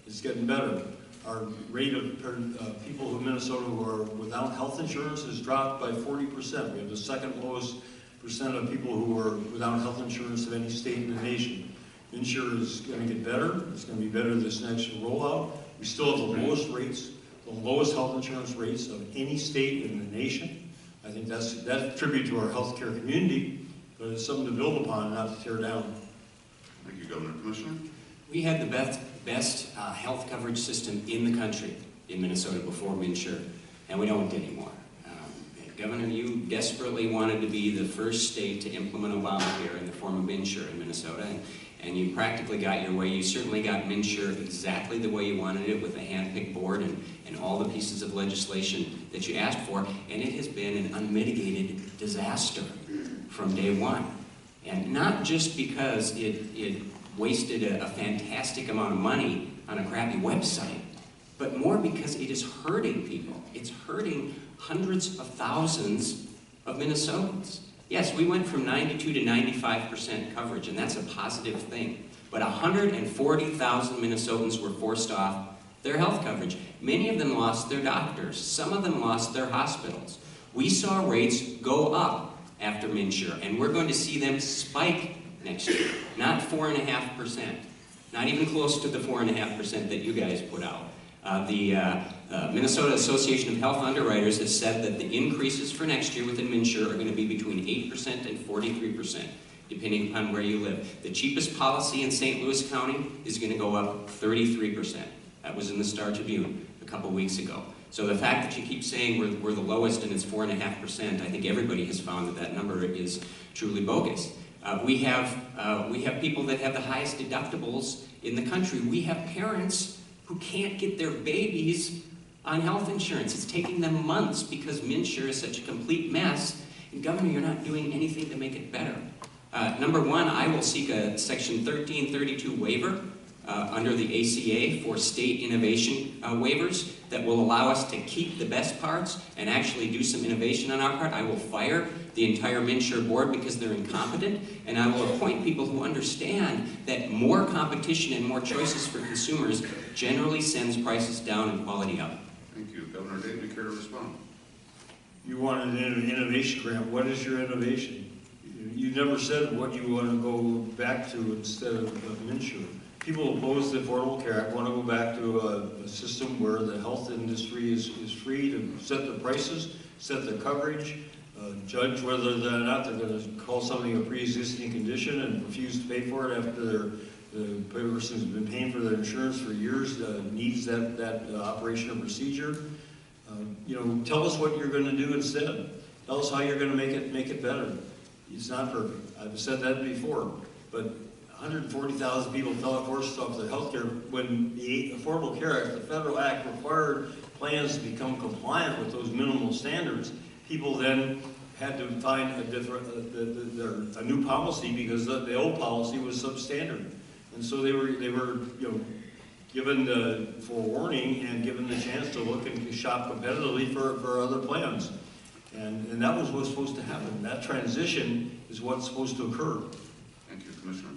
It's getting better. Our rate of people in Minnesota who are without health insurance has dropped by 40%. We have the second lowest percent of people who are without health insurance of any state in the nation. Insurance is going to get better. It's going to be better this next rollout. We still have the lowest rates, the lowest health insurance rates of any state in the nation. I think that's a tribute to our healthcare community, but it's something to build upon, not to tear down. Thank you, Governor. Commissioner? We had the best health coverage system in the country in Minnesota before MNsure, and we don't anymore. Governor, you desperately wanted to be the first state to implement Obamacare in the form of MNsure in Minnesota, and you practically got your way. You certainly got MNsure exactly the way you wanted it, with a hand-picked board and all the pieces of legislation that you asked for, and it has been an unmitigated disaster from day one. And not just because it wasted a fantastic amount of money on a crappy website, but more because it is hurting people. It's hurting hundreds of thousands of Minnesotans. Yes, we went from 92 to 95% coverage, and that's a positive thing. But 140,000 Minnesotans were forced off their health coverage. Many of them lost their doctors. Some of them lost their hospitals. We saw rates go up after MNsure, and we're going to see them spike next year. Not 4.5%. Not even close to the 4.5% that you guys put out. The Minnesota Association of Health Underwriters has said that the increases for next year within MNsure are going to be between 8% and 43%, depending upon where you live. The cheapest policy in St. Louis County is going to go up 33%. That was in the Star Tribune a couple weeks ago. So the fact that you keep saying we're the lowest and it's 4.5%, I think everybody has found that that number is truly bogus. We have people that have the highest deductibles in the country. We have parents who can't get their babies on health insurance. It's taking them months because MNsure is such a complete mess. And Governor, you're not doing anything to make it better. Number one, I will seek a Section 1332 waiver under the ACA for state innovation waivers that will allow us to keep the best parts and actually do some innovation on our part. I will fire the entire MNsure board because they're incompetent, and I will appoint people who understand that more competition and more choices for consumers generally sends prices down and quality up. Thank you. Governor Dave, do you care to respond? You wanted an innovation grant. What is your innovation? You never said what you want to go back to instead of MNsure. People opposed the Affordable Care Act want to go back to a system where the health industry is free to set the prices, set the coverage, judge whether or not they're going to call something a pre-existing condition and refuse to pay for it after the person who's been paying for their insurance for years needs that operation or procedure. Tell us what you're going to do instead. Tell us how you're going to make it better. It's not perfect. I've said that before, but 140,000 people fell forced off their health care when the Affordable Care Act, the federal act, required plans to become compliant with those minimal standards. People then had to find a new policy because the old policy was substandard, and so they were given the forewarning and given the chance to look and shop competitively for other plans, and that was what's supposed to happen. That transition is what's supposed to occur. Thank you, Commissioner.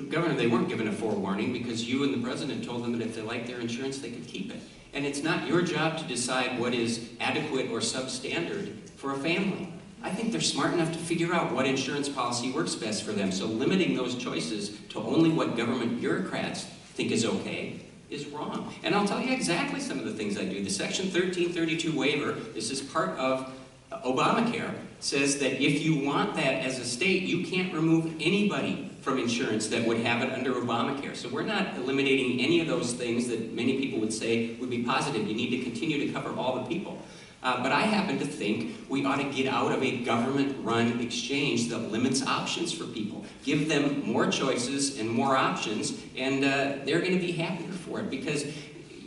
Governor, they weren't given a forewarning because you and the president told them that if they liked their insurance, they could keep it. And it's not your job to decide what is adequate or substandard for a family. I think they're smart enough to figure out what insurance policy works best for them. So limiting those choices to only what government bureaucrats think is okay is wrong. And I'll tell you exactly some of the things I do. The Section 1332 waiver, this is part of Obamacare, says that if you want that as a state, you can't remove anybody from insurance that would have it under Obamacare. So we're not eliminating any of those things that many people would say would be positive. You need to continue to cover all the people. But I happen to think we ought to get out of a government-run exchange that limits options for people. Give them more choices and more options, and they're going to be happier for it. Because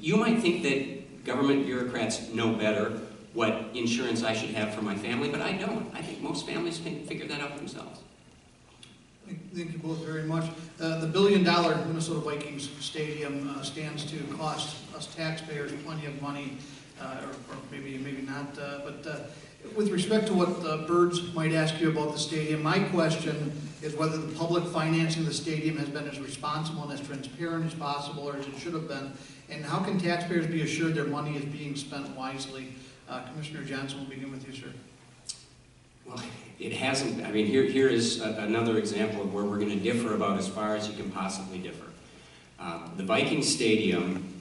you might think that government bureaucrats know better what insurance I should have for my family, but I don't. I think most families can figure that out themselves. Thank you both very much. The $1 billion Minnesota Vikings stadium stands to cost us taxpayers plenty of money, or maybe not. But with respect to what the birds might ask you about the stadium, my question is whether the public financing of the stadium has been as responsible and as transparent as possible, or as it should have been, and how can taxpayers be assured their money is being spent wisely? Commissioner Johnson, we'll begin with you, sir. Well, it hasn't. I mean, here is another example of where we're going to differ about as far as you can possibly differ. The Vikings Stadium,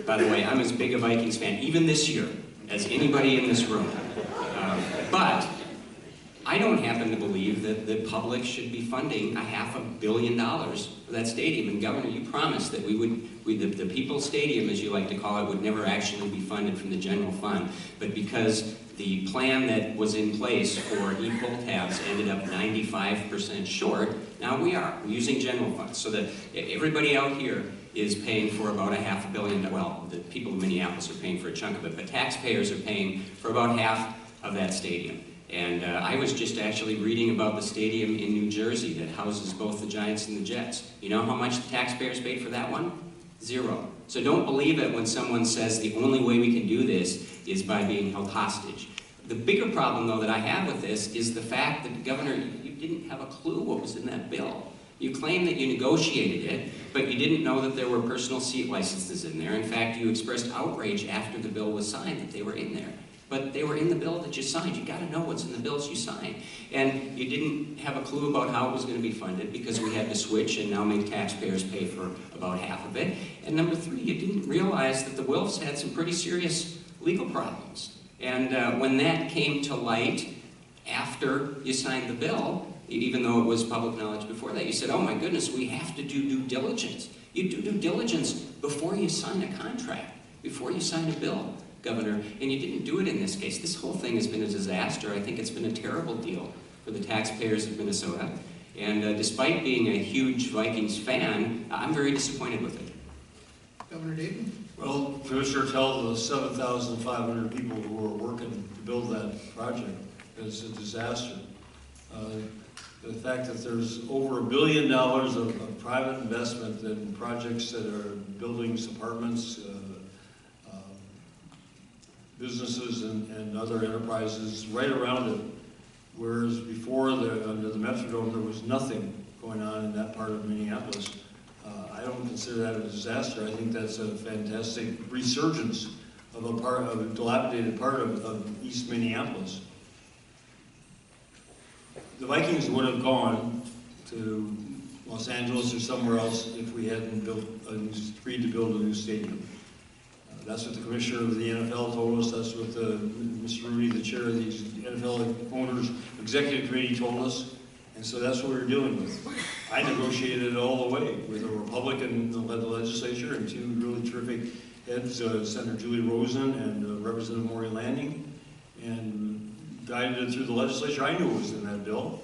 by the way, I'm as big a Vikings fan, even this year, as anybody in this room. But I don't happen to believe that the public should be funding $500 million for that stadium. And Governor, you promised that the People's Stadium, as you like to call it, would never actually be funded from the general fund. But because the plan that was in place for e-pull tabs ended up 95% short, now we're using general funds. So that everybody out here is paying for about $500 million. Well, the people in Minneapolis are paying for a chunk of it, but taxpayers are paying for about half of that stadium. And I was just actually reading about the stadium in New Jersey that houses both the Giants and the Jets. You know how much the taxpayers paid for that one? $0. So don't believe it when someone says the only way we can do this is by being held hostage. The bigger problem, though, that I have with this is the fact that, Governor, you didn't have a clue what was in that bill. You claim that you negotiated it, but you didn't know that there were personal seat licenses in there. In fact, you expressed outrage after the bill was signed that they were in there. But they were in the bill that you signed. You got to know what's in the bills you signed. And you didn't have a clue about how it was going to be funded because we had to switch and now make taxpayers pay for about half of it. And number three, you didn't realize that the Wilfs had some pretty serious legal problems. And when that came to light after you signed the bill, even though it was public knowledge before that, you said, oh my goodness, we have to do due diligence. You do due diligence before you sign a contract, before you sign a bill, Governor, and you didn't do it in this case. This whole thing has been a disaster. I think it's been a terrible deal for the taxpayers of Minnesota. And despite being a huge Vikings fan, I'm very disappointed with it. Governor Dayton? Well, Commissioner tells the 7,500 people who were working to build that project that it's a disaster. The fact that there's over $1 billion of private investment in projects that are buildings, apartments, businesses and other enterprises right around it, whereas before under the Metrodome there was nothing going on in that part of Minneapolis. I don't consider that a disaster. I think that's a fantastic resurgence of a dilapidated part of East Minneapolis. The Vikings would have gone to Los Angeles or somewhere else if we hadn't agreed to build a new stadium. That's what the commissioner of the NFL told us. That's what Mr. Rudy, the chair of the NFL Owners Executive Committee, told us. And so that's what we're dealing with. I negotiated it all the way with a Republican-led legislature and two really terrific heads, Senator Julie Rosen and Representative Maury Landing, and guided it through the legislature. I knew it was in that bill.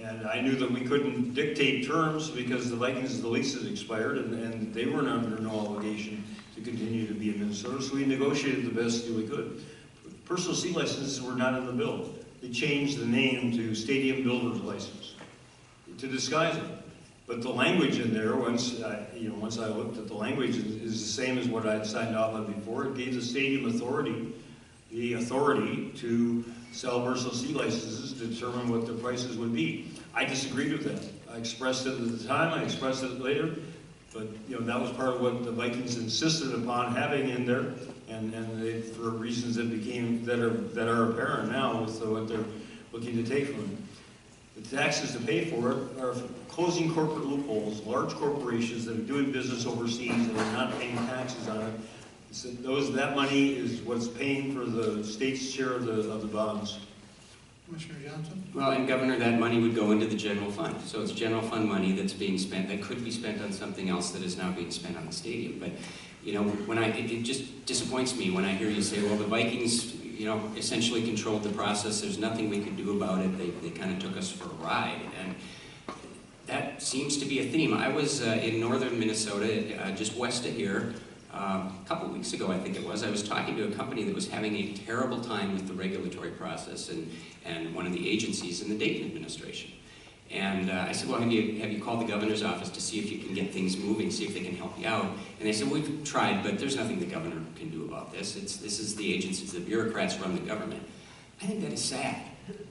And I knew that we couldn't dictate terms because the Vikings, the lease had expired, and they were under no obligation to continue to be in Minnesota, so we negotiated the best deal we could. Personal seat licenses were not in the bill. They changed the name to Stadium Builder's License to disguise it. But the language in there, once I looked at the language, is the same as what I had signed off on before. It gave the stadium authority the authority to sell personal seat licenses to determine what the prices would be. I disagreed with that. I expressed it at the time, I expressed it later, but that was part of what the Vikings insisted upon having in there, and they, for reasons that are apparent now with what they're looking to take from it. The taxes to pay for it are closing corporate loopholes, large corporations that are doing business overseas and are not paying taxes on it. So that money is what's paying for the state's share of the bonds. Commissioner Johnson? Well, and Governor, that money would go into the general fund. So it's general fund money that's being spent, that could be spent on something else that is now being spent on the stadium. But, it just disappoints me when I hear you say, well, the Vikings, essentially controlled the process. There's nothing we could do about it. They kind of took us for a ride. And that seems to be a theme. I was in northern Minnesota, just west of here, a couple weeks ago, I think it was. I was talking to a company that was having a terrible time with the regulatory process and one of the agencies in the Dayton administration. And I said, well, have you called the governor's office to see if you can get things moving, see if they can help you out? And they said, we've tried, but there's nothing the governor can do about this. This is the agencies, the bureaucrats run the government. I think that is sad.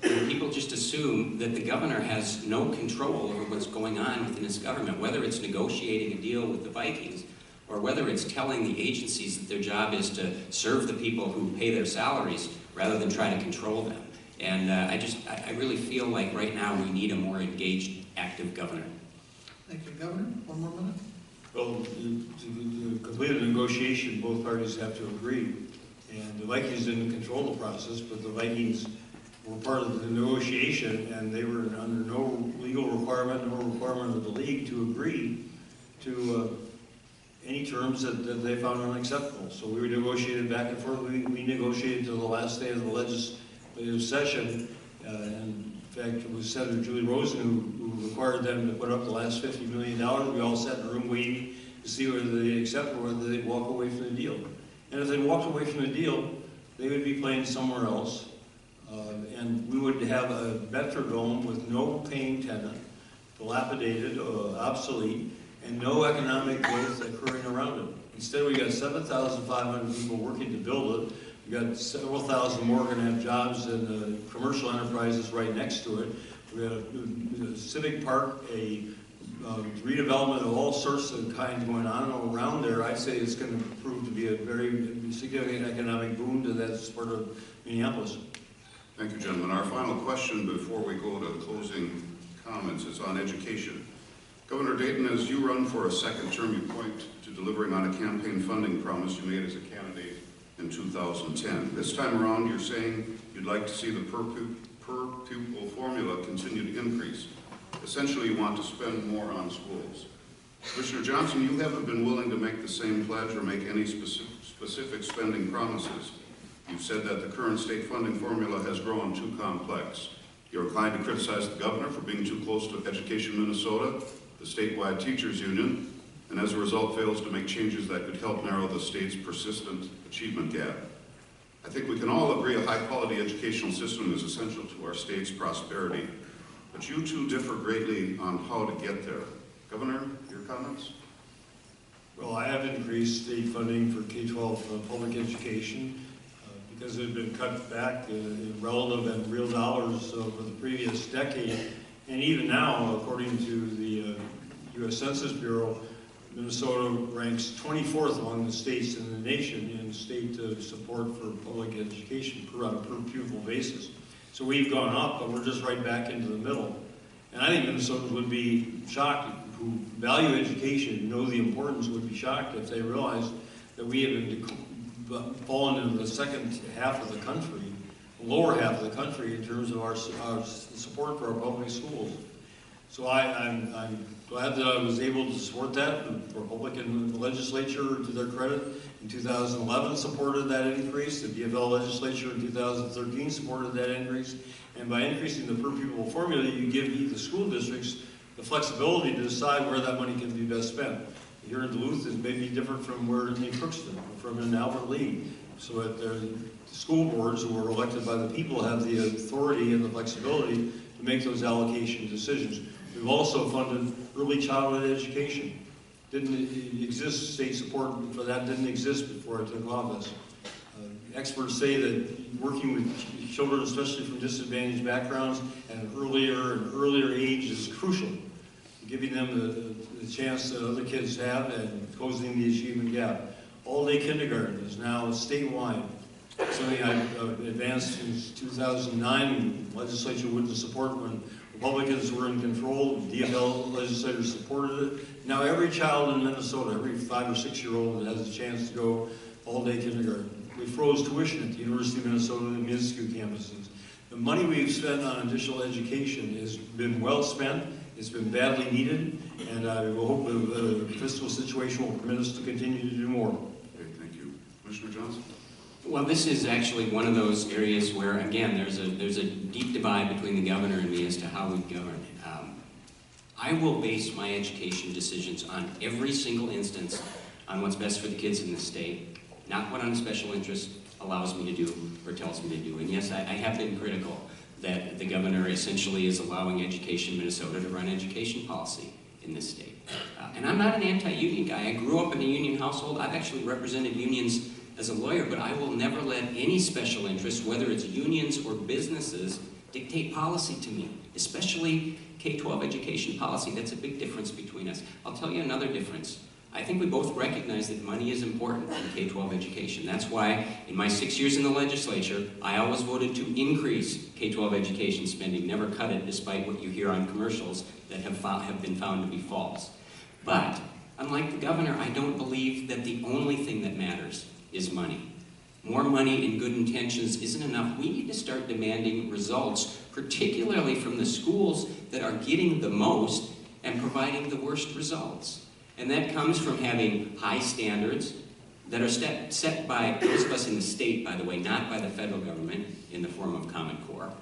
And people just assume that the governor has no control over what's going on within his government, whether it's negotiating a deal with the Vikings or whether it's telling the agencies that their job is to serve the people who pay their salaries rather than try to control them. And I really feel like right now we need a more engaged, active governor. Thank you, Governor. One more minute. Well, to complete a negotiation, both parties have to agree. And the Vikings didn't control the process, but the Vikings were part of the negotiation, and they were under no legal requirement, no requirement of the league to agree to any terms that they found unacceptable. So we negotiated back and forth. We negotiated to the last day of the legislative session, and in fact it was Senator Julie Rosen who required them to put up the last $50 million. We all sat in the room waiting to see whether they accept or whether they'd walk away from the deal. And if they walked away from the deal, they would be playing somewhere else, and we would have a Metrodome with no paying tenant, dilapidated, obsolete, and no economic growth occurring around it. Instead, we got 7,500 people working to build it. We got several thousand more going to have jobs in the commercial enterprises right next to it. We got a civic park, a redevelopment of all sorts of kinds going on around there. I'd say it's going to prove to be a very significant economic boon to that part of Minneapolis. Thank you, gentlemen. Our final question before we go to closing comments is on education. Governor Dayton, as you run for a second term, you point to delivering on a campaign funding promise you made as a candidate in 2010. This time around, you're saying you'd like to see the per pupil formula continue to increase. Essentially, you want to spend more on schools. Commissioner Johnson, you haven't been willing to make the same pledge or make any specific spending promises. You've said that the current state funding formula has grown too complex. You're inclined to criticize the governor for being too close to Education Minnesota, the statewide teachers union, and as a result fails to make changes that could help narrow the state's persistent achievement gap. I think we can all agree a high-quality educational system is essential to our state's prosperity, but you two differ greatly on how to get there. Governor, your comments? Well, I have increased state funding for K-12 public education because it had been cut back in relative and real dollars over the previous decade. And even now, according to the U.S. Census Bureau, Minnesota ranks 24th among the states in the nation in state support for public education on a per pupil basis. So we've gone up, but we're just right back into the middle. And I think Minnesotans would be shocked, who value education, know the importance, would be shocked if they realized that we have fallen into the second half of the country, lower half of the country in terms of our support for our public schools. So I'm glad that I was able to support that. The Republican legislature, to their credit, in 2011 supported that increase. The DFL legislature in 2013 supported that increase. And by increasing the per pupil formula, you give the school districts the flexibility to decide where that money can be best spent. Here in Duluth is maybe different from where in Crookston or from in Albert Lee. So that the school boards who are elected by the people have the authority and the flexibility to make those allocation decisions. We've also funded early childhood education. Didn't exist, state support for that didn't exist before I took office. Experts say that working with children, especially from disadvantaged backgrounds, at an earlier and earlier age is crucial. giving them the chance that other kids have and closing the achievement gap. All-day kindergarten is now statewide. Something I've advanced since 2009. The legislature wouldn't support when Republicans were in control. DFL legislators supported it. Now every child in Minnesota, every 5 or 6 year old has a chance to go all-day kindergarten. We froze tuition at the University of Minnesota and Minisku campuses. The money we've spent on additional education has been well spent. It's been badly needed, and I will hope the fiscal situation will permit us to continue to do more. Okay, thank you. Commissioner Johnson? Well, this is actually one of those areas where, again, there's a deep divide between the governor and me as to how we govern. I will base my education decisions on every single instance on what's best for the kids in the state, not what a special interest allows me to do or tells me to do. And yes, I have been critical that the governor essentially is allowing Education Minnesota to run education policy in this state. And I'm not an anti-union guy. I grew up in a union household. I've actually represented unions as a lawyer, but I will never let any special interest, whether it's unions or businesses, dictate policy to me, especially K-12 education policy. That's a big difference between us. I'll tell you another difference. I think we both recognize that money is important in K-12 education. That's why in my 6 years in the legislature, I always voted to increase K-12 education spending, never cut it despite what you hear on commercials that have been found to be false. But unlike the governor, I don't believe that the only thing that matters is money. More money and good intentions isn't enough. We need to start demanding results, particularly from the schools that are getting the most and providing the worst results. And that comes from having high standards that are set by those of us in the state, by the way, not by the federal government in the form of Common Core,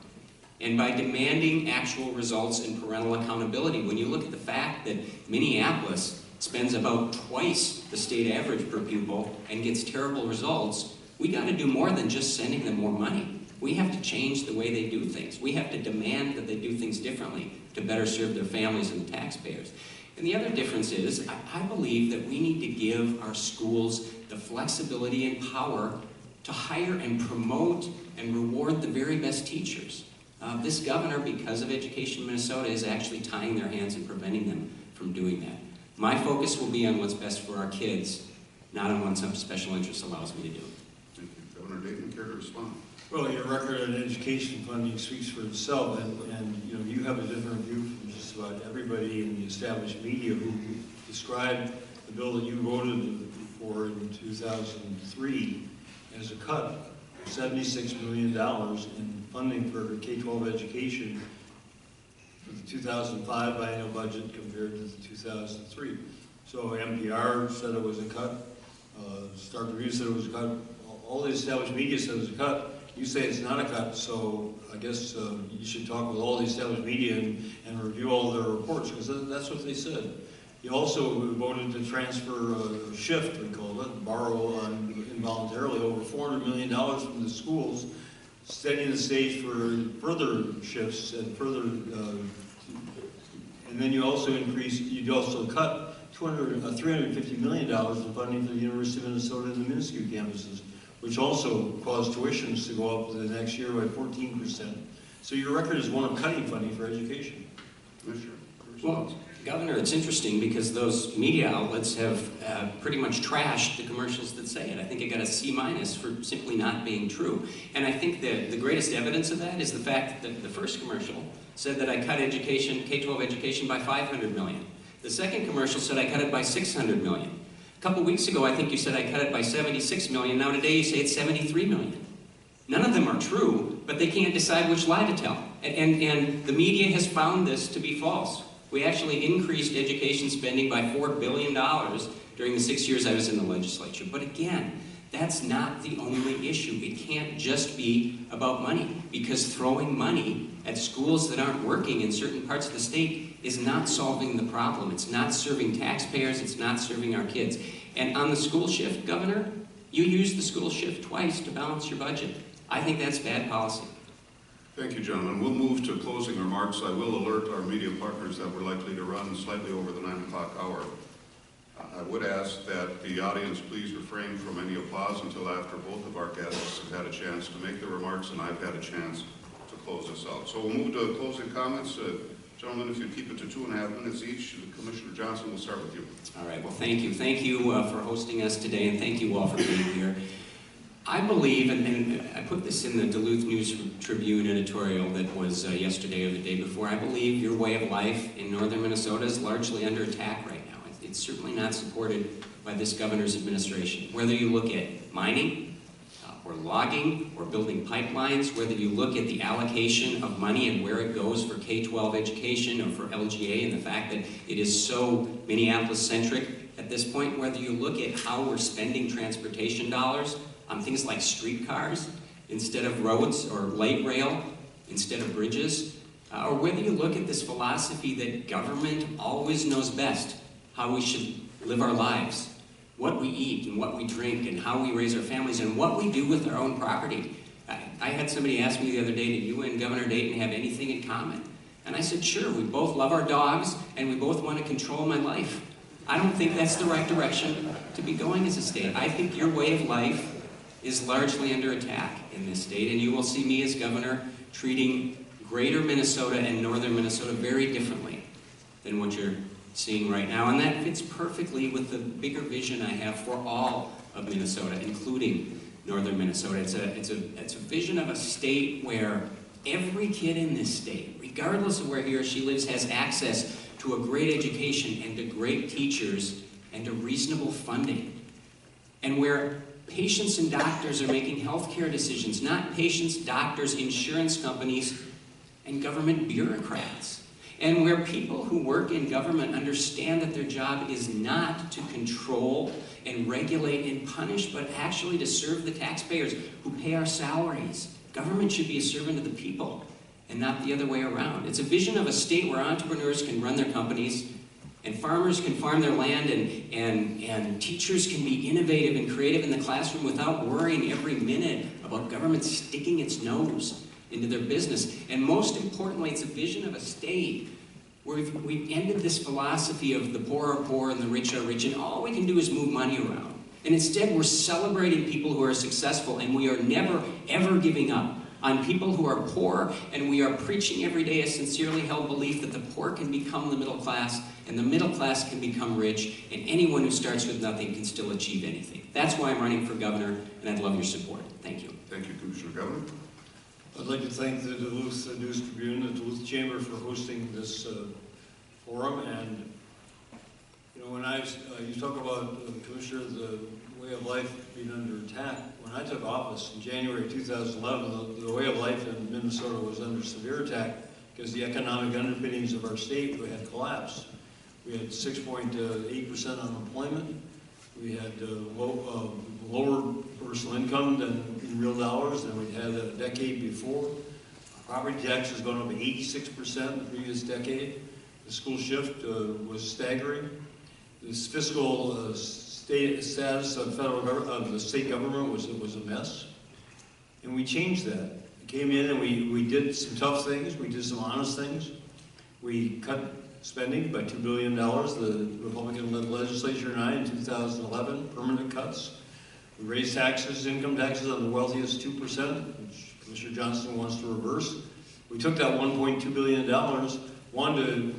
and by demanding actual results and parental accountability. When you look at the fact that Minneapolis spends about twice the state average per pupil and gets terrible results, we got to do more than just sending them more money. We have to change the way they do things. We have to demand that they do things differently to better serve their families and the taxpayers. And the other difference is, I believe that we need to give our schools the flexibility and power to hire and promote and reward the very best teachers. This governor, because of Education Minnesota, is actually tying their hands and preventing them from doing that. My focus will be on what's best for our kids, not on what some special interest allows me to do. Thank you. Governor Dayton, care to respond? Well, your record on education funding speaks for itself, and you know, you have a different view from just about everybody in the established media who described the bill that you voted for in 2003 as a cut of $76 million in funding for K-12 education for the 2005 biennial budget compared to the 2003. So NPR said it was a cut, Star Tribune said it was a cut, all the established media said it was a cut. You say it's not a cut, so I guess you should talk with all the established media and review all their reports, because that's what they said. You also voted to transfer shift, we call it, borrow involuntarily over $400 million from the schools, setting the stage for further shifts and further, and then you also cut $350 million in funding for the University of Minnesota and the Minisku campuses, which also caused tuitions to go up the next year by 14%. So your record is one of cutting funding for education. Commissioner, Well, Governor, it's interesting because those media outlets have pretty much trashed the commercials that say it. I think it got a C- for simply not being true. And I think the greatest evidence of that is the fact that the first commercial said that I cut education, K-12 education, by $500 million. The second commercial said I cut it by $600 million. A couple weeks ago, I think you said I cut it by $76 million. Now today you say it's $73 million. None of them are true, but they can't decide which lie to tell. And the media has found this to be false. We actually increased education spending by $4 billion during the 6 years I was in the legislature. But again, that's not the only issue. It can't just be about money, because throwing money at schools that aren't working in certain parts of the state is not solving the problem. It's not serving taxpayers. It's not serving our kids. And on the school shift, Governor, you used the school shift twice to balance your budget. I think that's bad policy. Thank you, gentlemen. We'll move to closing remarks. I will alert our media partners that we're likely to run slightly over the 9 o'clock hour. I would ask that the audience please refrain from any applause until after both of our guests have had a chance to make their remarks and I've had a chance to close this out. So we'll move to closing comments. Gentlemen, if you keep it to 2.5 minutes each, Commissioner Johnson, we'll start with you. All right, well, thank you. Thank you for hosting us today, and thank you all for being here. I believe, and I put this in the Duluth News Tribune editorial that was yesterday or the day before, I believe your way of life in northern Minnesota is largely under attack right now. It's certainly not supported by this governor's administration. Whether you look at mining, or logging, or building pipelines, whether you look at the allocation of money and where it goes for K-12 education or for LGA and the fact that it is so Minneapolis-centric at this point, whether you look at how we're spending transportation dollars on things like streetcars instead of roads, or light rail instead of bridges, or whether you look at this philosophy that government always knows best how we should live our lives, what we eat and what we drink and how we raise our families and what we do with our own property. I had somebody ask me the other day, did you and Governor Dayton have anything in common? And I said, sure, we both love our dogs and we both want to control my life. I don't think that's the right direction to be going as a state. I think your way of life is largely under attack in this state, and you will see me as governor treating greater Minnesota and northern Minnesota very differently than what you're seeing right now, and that fits perfectly with the bigger vision I have for all of Minnesota, including northern Minnesota. It's a vision of a state where every kid in this state, regardless of where he or she lives, has access to a great education and to great teachers and to reasonable funding, and where patients and doctors are making healthcare decisions, not patients, doctors, insurance companies, and government bureaucrats. And where people who work in government understand that their job is not to control and regulate and punish, but actually to serve the taxpayers who pay our salaries. Government should be a servant of the people and not the other way around. It's a vision of a state where entrepreneurs can run their companies and farmers can farm their land and teachers can be innovative and creative in the classroom without worrying every minute about government sticking its nose into their business. And most importantly, it's a vision of a state where we've ended this philosophy of the poor are poor and the rich are rich, and all we can do is move money around. And instead, we're celebrating people who are successful, and we are never, ever giving up on people who are poor, and we are preaching every day a sincerely held belief that the poor can become the middle class, and the middle class can become rich, and anyone who starts with nothing can still achieve anything. That's why I'm running for governor, and I'd love your support. Thank you. Thank you, Commissioner Governor. I'd like to thank the Duluth News Tribune, the Duluth Chamber for hosting this forum. And you know, when you talk about Commissioner, the way of life being under attack. When I took office in January 2011, the way of life in Minnesota was under severe attack because the economic underpinnings of our state had collapsed. We had 6.8% unemployment. We had lower personal income than in real dollars than we'd had a decade before. Property tax has gone up 86% in the previous decade. The school shift was staggering. This fiscal status of the state government was a mess, and we changed that. We came in and we did some tough things. We did some honest things. We cut spending by $2 billion. The Republican-led legislature and I in 2011, permanent cuts. We raised taxes, income taxes on the wealthiest 2%, which Commissioner Johnson wants to reverse. We took that $1.2 billion, wanted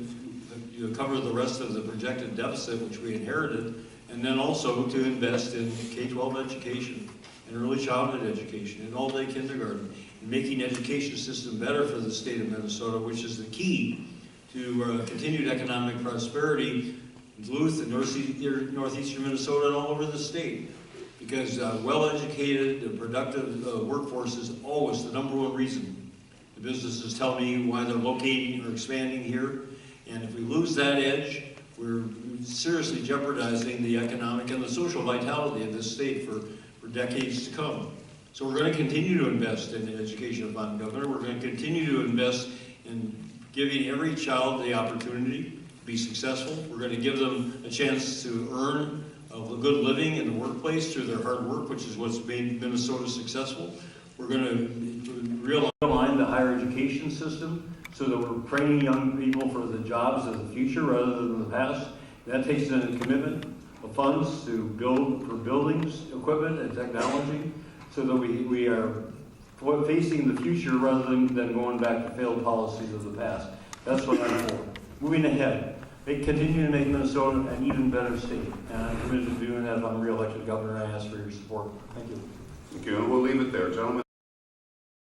to cover the rest of the projected deficit, which we inherited, and then also to invest in K-12 education and early childhood education and all-day kindergarten, and making the education system better for the state of Minnesota, which is the key to continued economic prosperity in Duluth and northeastern Minnesota and all over the state. Because well-educated, productive workforce is always the number one reason the businesses tell me why they're locating or expanding here. And if we lose that edge, we're seriously jeopardizing the economic and the social vitality of this state for decades to come. So we're going to continue to invest in education upon Governor. We're going to continue to invest in giving every child the opportunity to be successful. We're going to give them a chance to earn a good living in the workplace through their hard work, which is what's made Minnesota successful. We're going to realign the higher education system so that we're training young people for the jobs of the future rather than the past. That takes a commitment of funds to build for buildings, equipment, and technology so that we are facing the future rather than going back to failed policies of the past. That's what I'm for. Moving ahead. Continue to make Minnesota an even better state. And I'm committed to doing that if I'm reelected governor. I ask for your support. Thank you. Thank you, and we'll leave it there. Gentlemen.